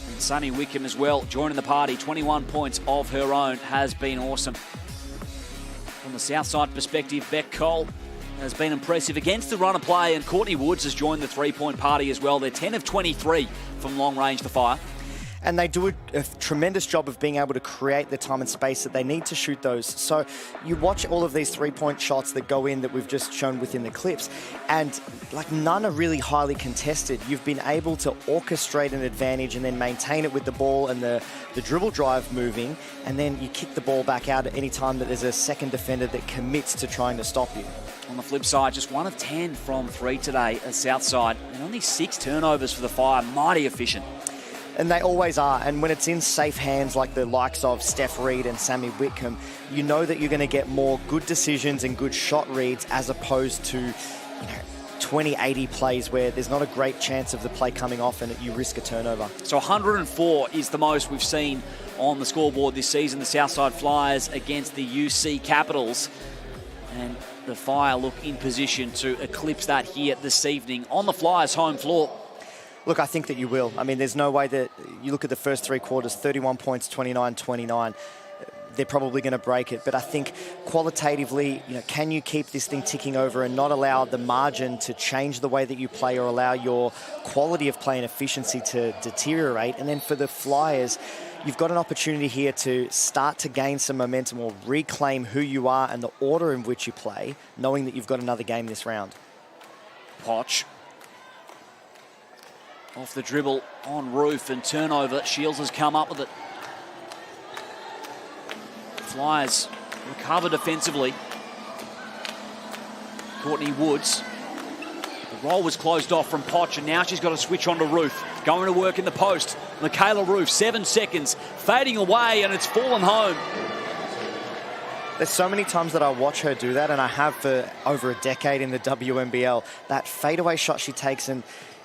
And Sunny Whitcomb as well, joining the party, 21 points of her own, has been awesome. From the Southside perspective, Beck Cole has been impressive against the run of play, and Courtney Woods has joined the three-point party as well. They're 10 of 23 from long range, the Fire. And they do a tremendous job of being able to create the time and space that they need to shoot those. So you watch all of these three-point shots that go in that we've just shown within the clips, and like none are really highly contested. You've been able to orchestrate an advantage and then maintain it with the ball and the dribble drive moving, and then you kick the ball back out at any time that there's a second defender that commits to trying to stop you. On the flip side, just 1 of 10 from 3 today at Southside, and only 6 turnovers for the Fire. Mighty efficient. And they always are. And when it's in safe hands like the likes of Steph Reed and Sammy Whitcomb, you know that you're going to get more good decisions and good shot reads as opposed to 20-80 plays where there's not a great chance of the play coming off and you risk a turnover. So 104 is the most we've seen on the scoreboard this season. The Southside Flyers against the UC Capitals. And the Fire look in position to eclipse that here this evening on the Flyers' home floor. Look, I think that you will. I mean, there's no way that you look at the first 3 quarters, 31 points, 29-29. They're probably going to break it. But I think qualitatively, can you keep this thing ticking over and not allow the margin to change the way that you play or allow your quality of play and efficiency to deteriorate? And then for the Flyers, you've got an opportunity here to start to gain some momentum or reclaim who you are and the order in which you play, knowing that you've got another game this round. Poch. Off the dribble on Roof and turnover. Shields has come up with it. Flyers recover defensively. Courtney Woods. The The roll was closed off from Potch, and now she's got to switch on to Roof. Going to work in the post. Michaela Roof, 7 seconds, fading away, and it's fallen home. There's so many times that I watch her do that, and I have for over a decade in the WNBL. That fadeaway shot she takes, and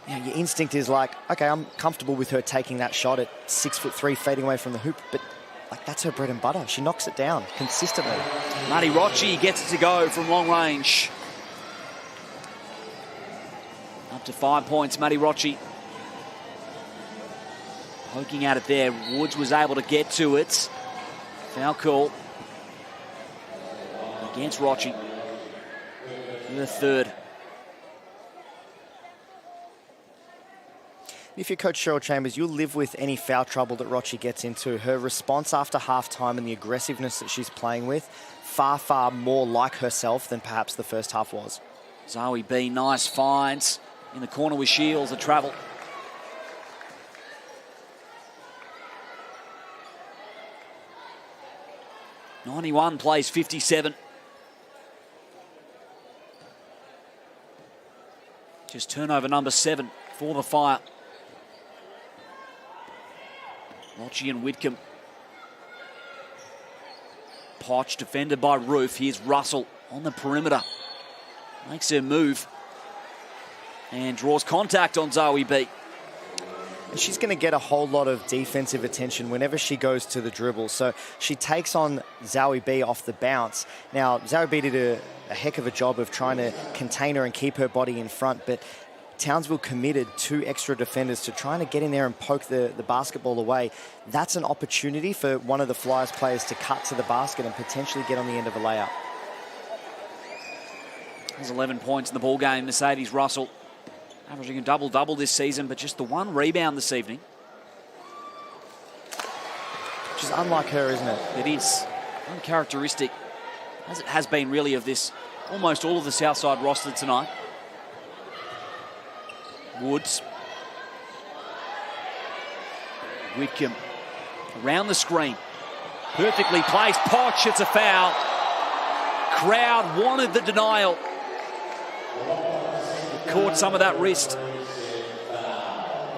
you know, your instinct is like, okay, I'm comfortable with her taking that shot at 6'3", fading away from the hoop, but like that's her bread and butter. She knocks it down consistently. Maddie Rocci gets it to go from long range. Up to 5 points, Maddie Rocci. Poking at it there. Woods was able to get to it. Foul call against Rocci. The third. If you're Coach Cheryl Chambers, you'll live with any foul trouble that Rocci gets into. Her response after halftime and the aggressiveness that she's playing with, far, far more like herself than perhaps the first half was. Zoe B, nice finds. In the corner with Shields, a travel. .91 plays 57. Just turnover number 7 for the Fire. Rocci and Whitcomb. Potch defended by Roof. Here's Russell on the perimeter. Makes her move. And draws contact on Zoe B. And she's going to get a whole lot of defensive attention whenever she goes to the dribble. So she takes on Zoe B off the bounce. Now, Zoe B did a heck of a job of trying to contain her and keep her body in front, but Townsville committed 2 extra defenders to trying to get in there and poke the basketball away. That's an opportunity for one of the Flyers players to cut to the basket and potentially get on the end of a layup. There's 11 points in the ball game. Mercedes Russell averaging a double-double this season, but just the 1 rebound this evening. Which is unlike her, isn't it? It is. Uncharacteristic, as it has been really, of this, almost all of the Southside roster tonight. Woods. Whitcomb around the screen. Perfectly placed. Potch, it's a foul. Crowd wanted the denial. It caught some of that wrist.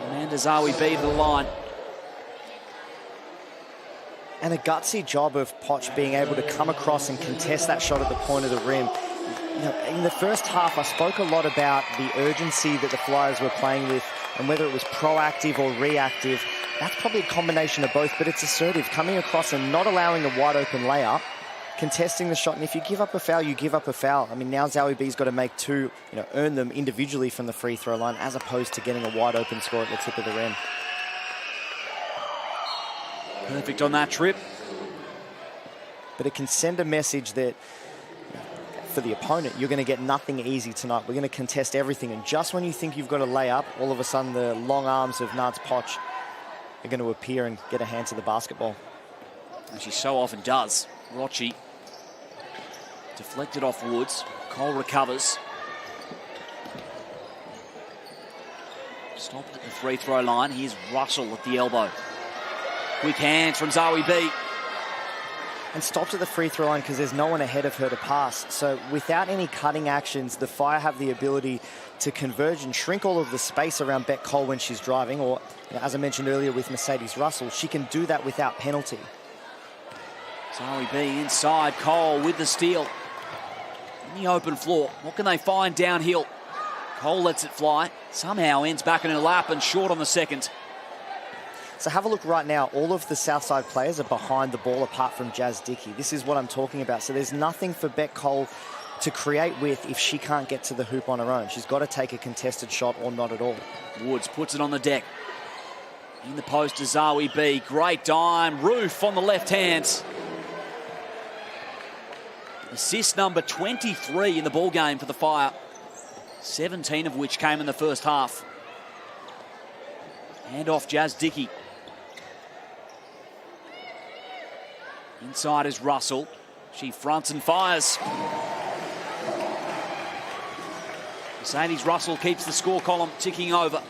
Amanda Zoe B to the line. And a gutsy job of Potch being able to come across and contest that shot at the point of the rim. You know, in the first half, I spoke a lot about the urgency that the Flyers were playing with and whether it was proactive or reactive. That's probably a combination of both, but it's assertive, coming across and not allowing a wide open layup, contesting the shot. And if you give up a foul, you give up a foul. I mean, now Zoe B's got to make 2, earn them individually from the free throw line as opposed to getting a wide open score at the tip of the rim. Perfect on that trip. But it can send a message that for the opponent, you're going to get nothing easy tonight. We're going to contest everything. And just when you think you've got a layup, all of a sudden the long arms of Nance Potch are going to appear and get a hand to the basketball. And she so often does. Rocci deflected off Woods. Cole recovers. Stopped at the free throw line. Here's Russell at the elbow. Quick hands from Zoe B. And stopped at the free throw line because there's no one ahead of her to pass. So without any cutting actions, the Fire have the ability to converge and shrink all of the space around Beck Cole when she's driving, or as I mentioned earlier with Mercedes Russell, she can do that without penalty. Zoe B inside, Cole with the steal. In the open floor, what can they find downhill? Cole lets it fly, somehow ends back in her lap and short on the second. So have a look right now. All of the Southside players are behind the ball apart from Jazz Dickey. This is what I'm talking about. So there's nothing for Beck Cole to create with if she can't get to the hoop on her own. She's got to take a contested shot or not at all. Woods puts it on the deck. In the post to Zoe B. Great dime. Roof on the left hand. Assist number 23 in the ball game for the Fire. 17 of which came in the first half. Hand off Jazz Dickey. Inside is Russell. She fronts and fires. Mercedes Russell keeps the score column ticking over.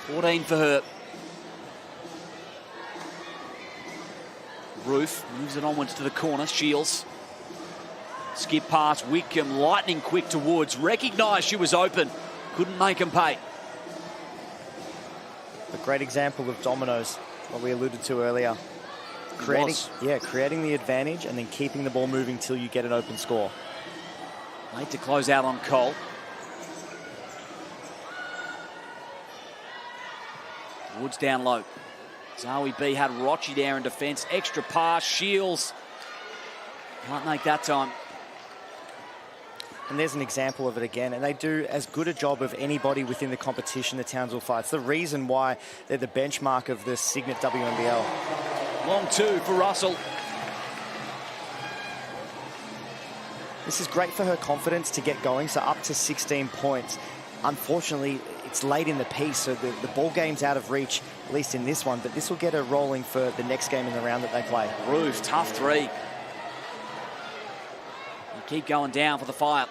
14 for her. Roof moves it onwards to the corner. Shields. Skip past Whitcomb, lightning quick to Woods. Recognised she was open. Couldn't make him pay. A great example of dominoes, what we alluded to earlier. Creating the advantage and then keeping the ball moving till you get an open score. Late to close out on Cole. Woods down low. Zawi B had Rochi there in defence. Extra pass, Shields. Can't make that time. And there's an example of it again. And they do as good a job of anybody within the competition, the Townsville Fire. It's the reason why they're the benchmark of the Cygnett WNBL. Long two for Russell. This is great for her confidence to get going, so up to 16 points. Unfortunately, it's late in the piece, so the ball game's out of reach, at least in this one, but this will get her rolling for the next game in the round that they play. Roof, tough three. You keep going down for the Fire.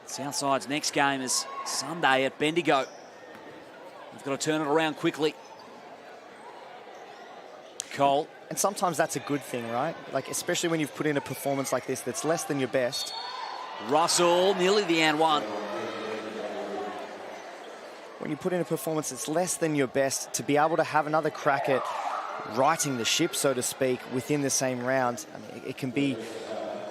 Southside's next game is Sunday at Bendigo. They've got to turn it around quickly. Cole. And sometimes that's a good thing, right? Like, especially when you've put in a performance like this that's less than your best. Russell, nearly the and one. When you put in a performance that's less than your best, to be able to have another crack at righting the ship, so to speak, within the same round, I mean, it can be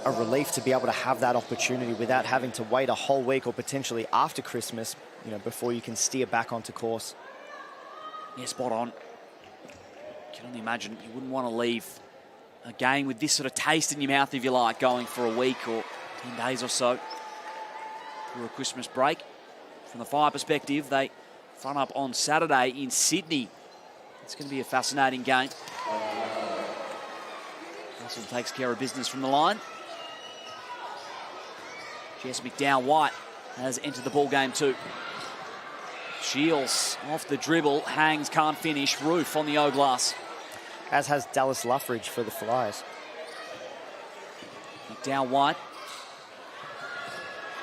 a relief to be able to have that opportunity without having to wait a whole week or potentially after Christmas, you know, before you can steer back onto course. Yeah, spot on. You can only imagine you wouldn't want to leave a game with this sort of taste in your mouth, if you like, going for a week or 10 days or so through a Christmas break. From the Fire perspective, they front up on Saturday in Sydney. It's going to be a fascinating game. Russell takes care of business from the line. Jess McDowell-White has entered the ball game too. Shields off the dribble, hangs, can't finish. Roof on the O-glass. As has Dallas Luffridge for the Flyers. McDowell-White.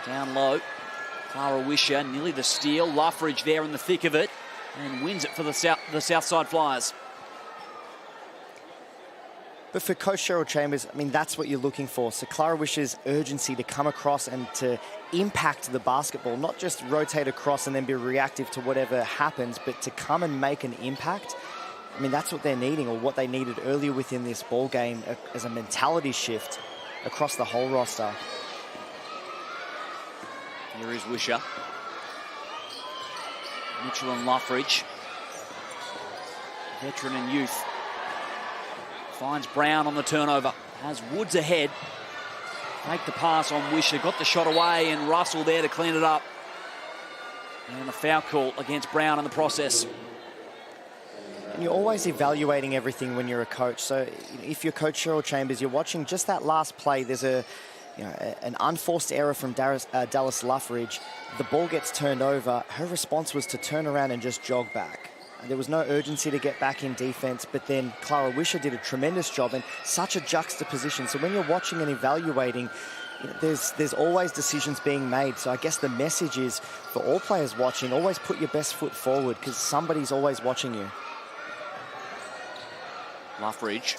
Down low. Clara Wisher, nearly the steal. Luffridge there in the thick of it. And wins it for the Southside Flyers. But for Coach Cheryl Chambers, I mean, that's what you're looking for. So Clara Wisher's urgency to come across and to impact the basketball, not just rotate across and then be reactive to whatever happens, but to come and make an impact. I mean, that's what they're needing, or what they needed earlier within this ball game as a mentality shift across the whole roster. Here is Wisher. Mitchell and Luffridge. Veteran and youth. Finds Brown on the turnover. Has Woods ahead. Make the pass on Wisher. Got the shot away, and Russell there to clean it up. And a foul call against Brown in the process. And you're always evaluating everything when you're a coach. So if you're Coach Cheryl Chambers, you're watching just that last play. There's an unforced error from Dallas Luffridge. The ball gets turned over. Her response was to turn around and just jog back. There was no urgency to get back in defense, but then Clara Wisher did a tremendous job, and such a juxtaposition. So when you're watching and evaluating, there's always decisions being made. So I guess the message is for all players watching, always put your best foot forward, because somebody's always watching you. Luffridge.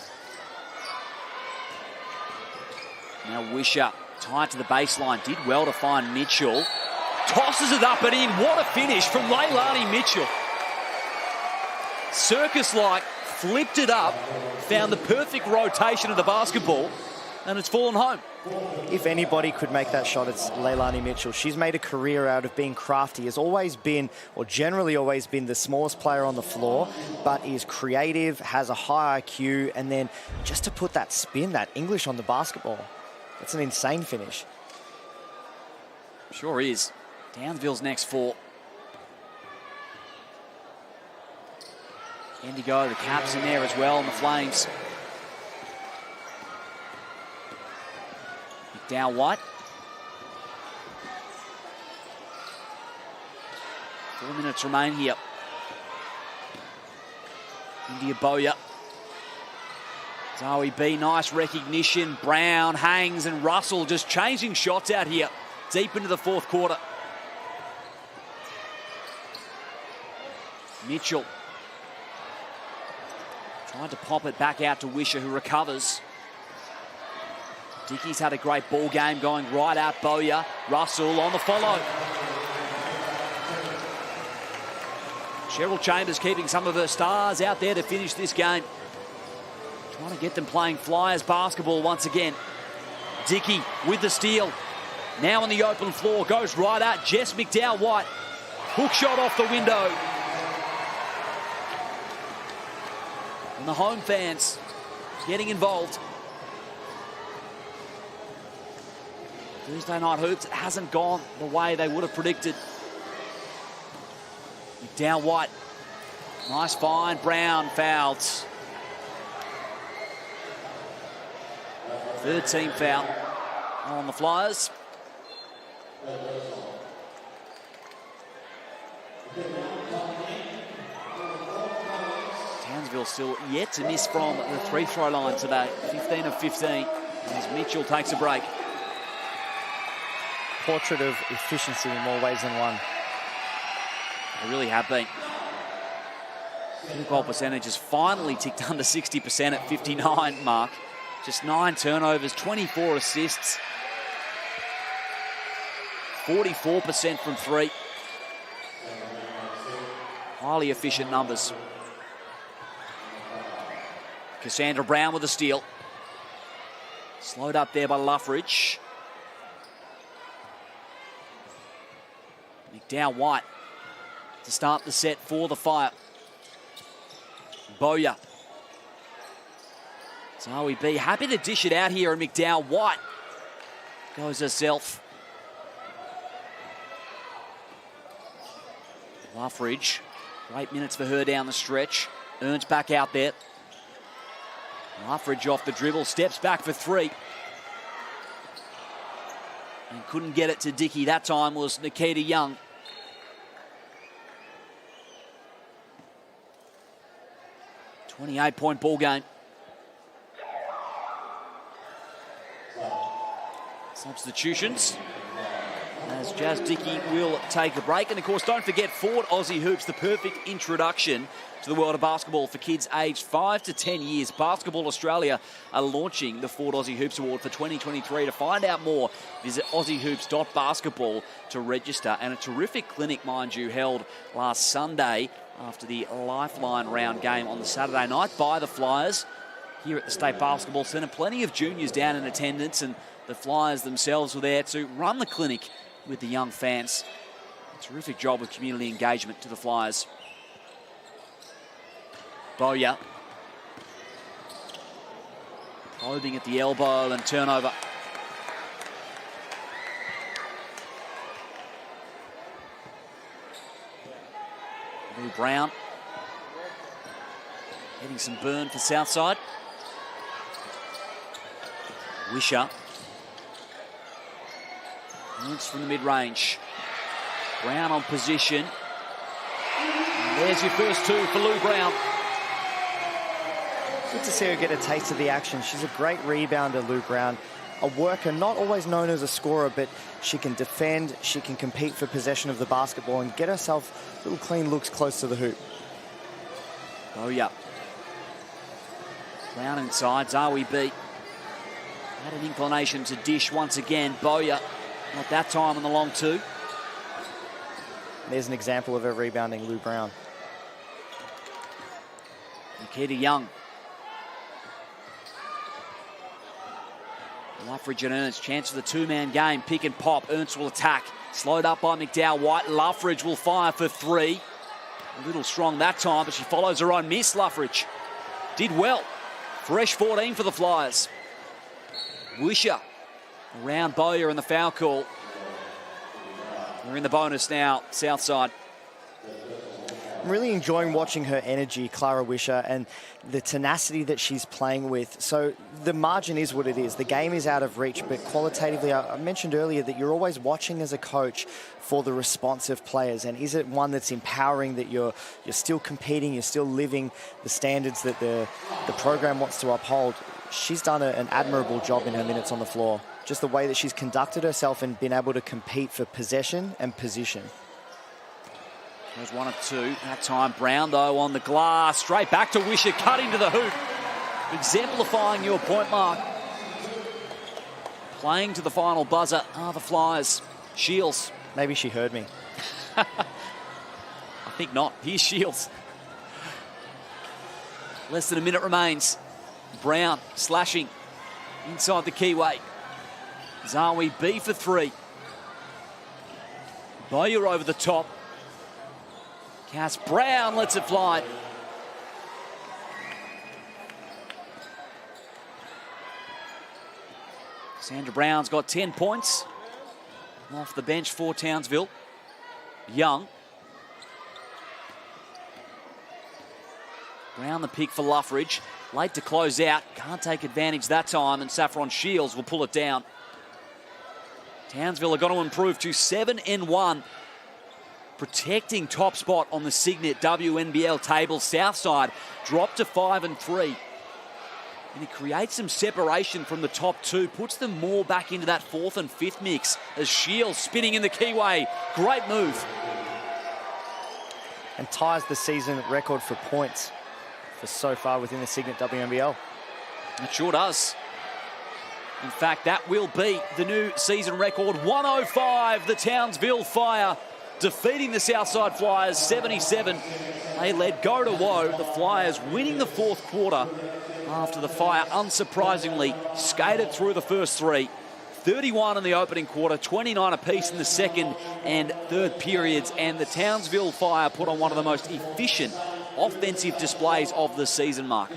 Now Wisher, tied to the baseline, did well to find Mitchell. Tosses it up and in. What a finish from Leilani Mitchell. Circus-like, flipped it up, found the perfect rotation of the basketball, and it's fallen home. If anybody could make that shot, it's Leilani Mitchell. She's made a career out of being crafty, has always been, or generally always been, the smallest player on the floor, but is creative, has a high IQ, and then just to put that spin, that English on the basketball, it's an insane finish. Sure is. Townsville's next four. Indigo, the Caps in there as well, and the Flames. McDowell-White. 4 minutes remain here. India Boya. Zoe B, nice recognition. Brown, Hangs, and Russell just changing shots out here deep into the fourth quarter. Mitchell. Trying to pop it back out to Wisher, who recovers. Dickey's had a great ball game going right at Bowyer. Russell on the follow. Cheryl Chambers keeping some of her stars out there to finish this game. Trying to get them playing Flyers basketball once again. Dickey with the steal. Now on the open floor, goes right at Jess McDowell-White. Hook shot off the window. And the home fans getting involved. Thursday night hoops hasn't gone the way they would have predicted. McDowell-White. Nice find. Brown fouled. Third team foul on the Flyers. Townsville still yet to miss from the free throw line today. 15 of 15 as Mitchell takes a break. Portrait of efficiency in more ways than one. They really have been. Field goal percentage has finally ticked under 60% at 59 mark. Just 9 turnovers, 24 assists. 44% from three. Highly efficient numbers. Cassandra Brown with a steal. Slowed up there by Luffridge. McDowell-White to start the set for the Fire. Bowyer. Zoe B happy to dish it out here, and McDowell-White goes herself. Luffridge, great minutes for her down the stretch. Earns back out there. Luffridge off the dribble, steps back for three. And couldn't get it to Dickey. That time was Nikita Young. .28 ball game. Substitutions as Jazz Dickey will take a break. And of course, don't forget Ford Aussie Hoops, the perfect introduction to the world of basketball for kids aged 5 to 10 years. Basketball Australia are launching the Ford Aussie Hoops Award for 2023. To find out more, visit aussiehoops.basketball to register. And a terrific clinic, mind you, held last Sunday after the Lifeline round game on the Saturday night by the Flyers here at the State Basketball Centre. Plenty of juniors down in attendance, and the Flyers themselves were there to run the clinic with the young fans. A terrific job with community engagement to the Flyers. Bowyer. Probing at the elbow and turnover. Lou Brown. Getting some burn for Southside. Wisher. Moves from the mid-range. Brown on position. And there's your first two for Lou Brown. Good to see her get a taste of the action. She's a great rebounder, Lou Brown. A worker, not always known as a scorer, but she can defend, she can compete for possession of the basketball and get herself little clean looks close to the hoop. Bowyer. Brown inside, Zawi B. Had an inclination to dish once again. Bowyer, not that time on the long two. There's an example of her rebounding, Lou Brown. Nikita Young. Luffridge and Ernst, chance for the two-man game. Pick and pop, Ernst will attack. Slowed up by McDowell-White. Luffridge will fire for three. A little strong that time, but she follows her own miss, Luffridge. Did well. Fresh 14 for the Flyers. Wisher around Bowyer in the foul call. We're in the bonus now, Southside. I'm really enjoying watching her energy, Clara Wisher, and the tenacity that she's playing with. So the margin is what it is. The game is out of reach, but qualitatively, I mentioned earlier that you're always watching as a coach for the responsive players. And is it one that's empowering, that you're still competing, you're still living the standards that the program wants to uphold? She's done an admirable job in her minutes on the floor. Just the way that she's conducted herself and been able to compete for possession and position. There's one of two. That time Brown, though, on the glass. Straight back to Wisher, cutting to the hoop. Exemplifying your point mark. Playing to the final buzzer are the Flyers. Shields. Maybe she heard me. I think not. Here's Shields. Less than a minute remains. Brown slashing inside the keyway. Zawi B for 3. Bowyer over the top. Cass Brown lets it fly. Sandra Brown's got 10 points. Off the bench for Townsville. Young. Brown the pick for Luffridge. Late to close out. Can't take advantage that time, and Saffron Shields will pull it down. Townsville are going to improve to 7-1. Protecting top spot on the Cygnett WNBL table. Southside dropped to 5-3. And it creates some separation from the top two, puts them more back into that 4th and 5th mix as Shields spinning in the keyway. Great move. And ties the season record for points for so far within the Cygnett WNBL. It sure does. In fact, that will be the new season record. 105, the Townsville Fire defeating the Southside Flyers 77. They led go to woe. The Flyers winning the 4th quarter after the Fire, unsurprisingly, skated through the first 3. 31 in the opening quarter, 29 apiece in the second and third periods. And the Townsville Fire put on one of the most efficient offensive displays of the season, Mark.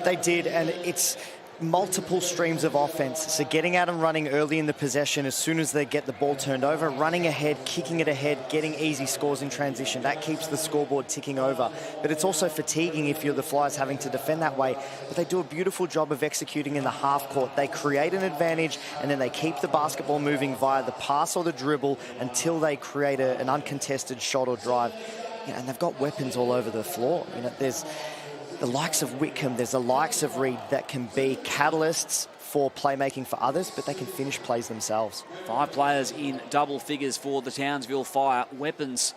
They did, and it's multiple streams of offense. So getting out and running early in the possession as soon as they get the ball turned over, running ahead, kicking it ahead, getting easy scores in transition. That keeps the scoreboard ticking over. But it's also fatiguing if you're the Flyers having to defend that way. But they do a beautiful job of executing in the half court. They create an advantage and then they keep the basketball moving via the pass or the dribble until they create an uncontested shot or drive. And they've got weapons all over the floor. There's the likes of Whitcomb, there's the likes of Reed that can be catalysts for playmaking for others, but they can finish plays themselves. 5 players in double figures for the Townsville Fire. Weapons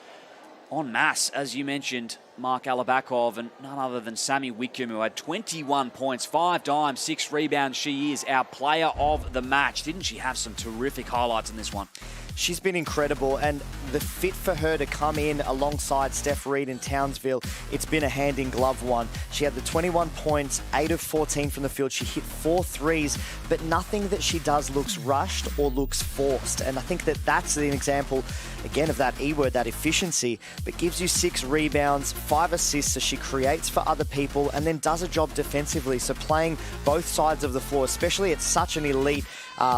en masse, as you mentioned, Mark Alabakov, and none other than Sammy Whitcomb, who had 21 points, 5 dimes, 6 rebounds. She is our player of the match. Didn't she have some terrific highlights in this one? She's been incredible, and the fit for her to come in alongside Steph Reed in Townsville, it's been a hand-in-glove one. She had the 21 points, 8 of 14 from the field. She hit 4 threes, but nothing that she does looks rushed or looks forced. And I think that that's an example, again, of that E word, that efficiency, but gives you 6 rebounds, 5 assists, so she creates for other people and then does a job defensively. So playing both sides of the floor, especially at such an elite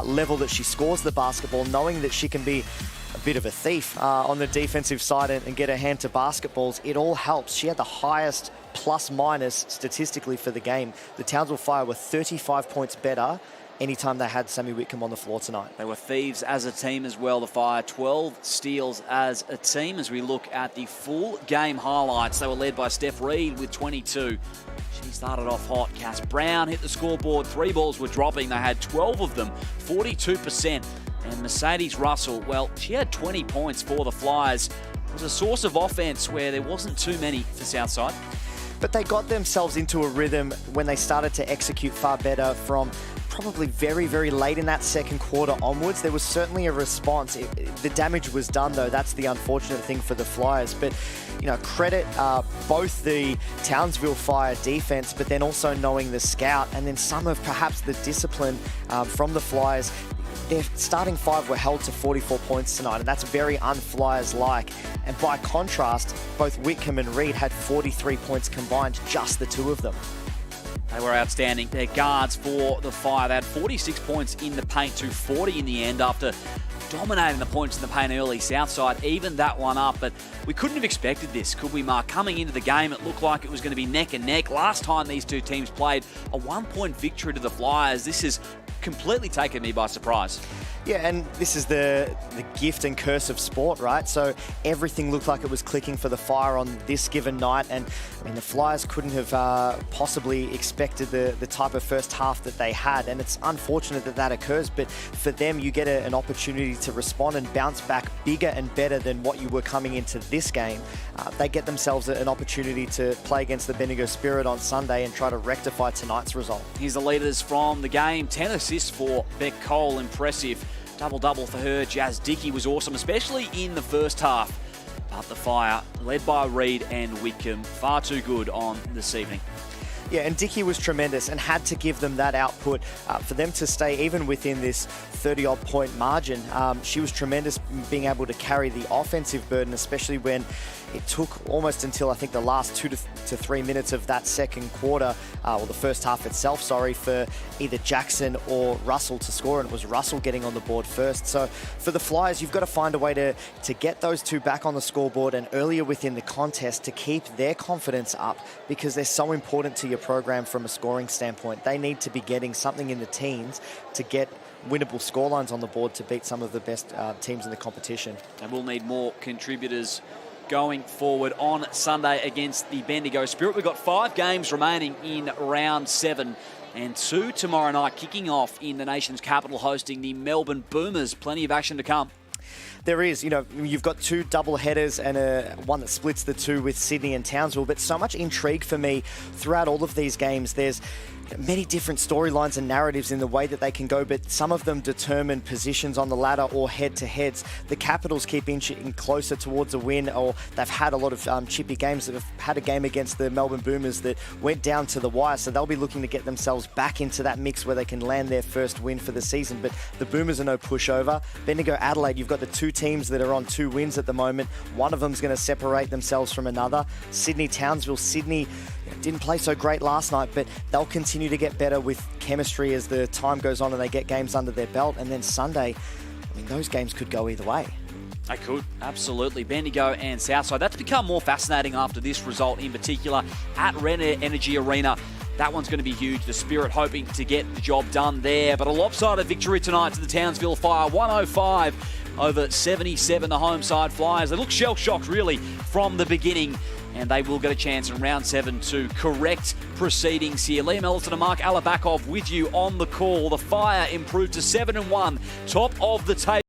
level that she scores the basketball, knowing that she can be a bit of a thief on the defensive side and get her hand to basketballs, it all helps. She had the highest plus-minus statistically for the game. The Townsville Fire were 35 points better anytime they had Sammy Whitcomb on the floor tonight. They were thieves as a team as well, the Fire. 12 steals as a team. As we look at the full game highlights, they were led by Steph Reed with 22. She started off hot. Cass Brown hit the scoreboard. 3 balls were dropping. They had 12 of them, 42%. And Mercedes Russell, well, she had 20 points for the Flyers. It was a source of offense where there wasn't too many for Southside. But they got themselves into a rhythm when they started to execute far better from probably very, very late in that second quarter onwards. There was certainly a response. The damage was done, though. That's the unfortunate thing for the Flyers. But, credit both the Townsville Fire defense, but then also knowing the scout, and then some of perhaps the discipline from the Flyers. Their starting 5 were held to 44 points tonight, and that's very un-Flyers-like. And by contrast, both Whitcomb and Reed had 43 points combined, just the 2 of them. They were outstanding. Their guards for the Fire, they had 46 points in the paint to 40 in the end after dominating the points in the paint early. Southside evened that one up, but we couldn't have expected this, could we, Mark? Coming into the game, it looked like it was going to be neck and neck. Last time these two teams played, a 1-point victory to the Flyers. This has completely taken me by surprise. Yeah, and this is the gift and curse of sport, right? So everything looked like it was clicking for the Fire on this given night, and I mean the Flyers couldn't have possibly expected the type of first half that they had, and it's unfortunate that that occurs, but for them you get an opportunity to respond and bounce back bigger and better than what you were coming into this game. They get themselves an opportunity to play against the Bendigo Spirit on Sunday and try to rectify tonight's result. Here's the leaders from the game. 10 assists for Beck Cole, impressive. Double-double for her. Jazz Dickey was awesome, especially in the first half. But the Fire, led by Reid and Whitcomb, far too good on this evening. Yeah, and Dickey was tremendous and had to give them that output for them to stay even within this 30-odd point margin. She was tremendous being able to carry the offensive burden, especially when it took almost until I think the last 2 to 3 minutes of that second quarter, or the first half itself, sorry, for either Jackson or Russell to score, and it was Russell getting on the board first. So for the Flyers, you've got to find a way to get those two back on the scoreboard and earlier within the contest to keep their confidence up, because they're so important to your program from a scoring standpoint. They need to be getting something in the teens to get winnable scorelines on the board to beat some of the best teams in the competition. And we'll need more contributors going forward on Sunday against the Bendigo Spirit. We've got 5 games remaining in round 7 and 2 tomorrow night, kicking off in the nation's capital, hosting the Melbourne Boomers. Plenty of action to come. There is, you've got 2 double headers and one that splits the 2 with Sydney and Townsville, but so much intrigue for me throughout all of these games. There's many different storylines and narratives in the way that they can go, but some of them determine positions on the ladder or head-to-heads. The Capitals keep inching closer towards a win, or they've had a lot of chippy games. They've had a game against the Melbourne Boomers that went down to the wire, so they'll be looking to get themselves back into that mix where they can land their first win for the season. But the Boomers are no pushover. Bendigo Adelaide, you've got the 2 teams that are on 2 wins at the moment. One of them's going to separate themselves from another. Sydney Townsville. Sydney didn't play so great last night, but they'll continue to get better with chemistry as the time goes on and they get games under their belt. And then Sunday, I mean, those games could go either way. They could, absolutely. Bendigo and Southside. That's become more fascinating after this result, in particular at Ren Energy Arena. That one's going to be huge. The Spirit hoping to get the job done there. But a lopsided victory tonight to the Townsville Fire, 105 over 77, the home side Flyers. They look shell-shocked, really, from the beginning. And they will get a chance in round 7 to correct proceedings here. Liam Ellison and Mark Alabakov with you on the call. The Fire improved to 7-1, top of the table.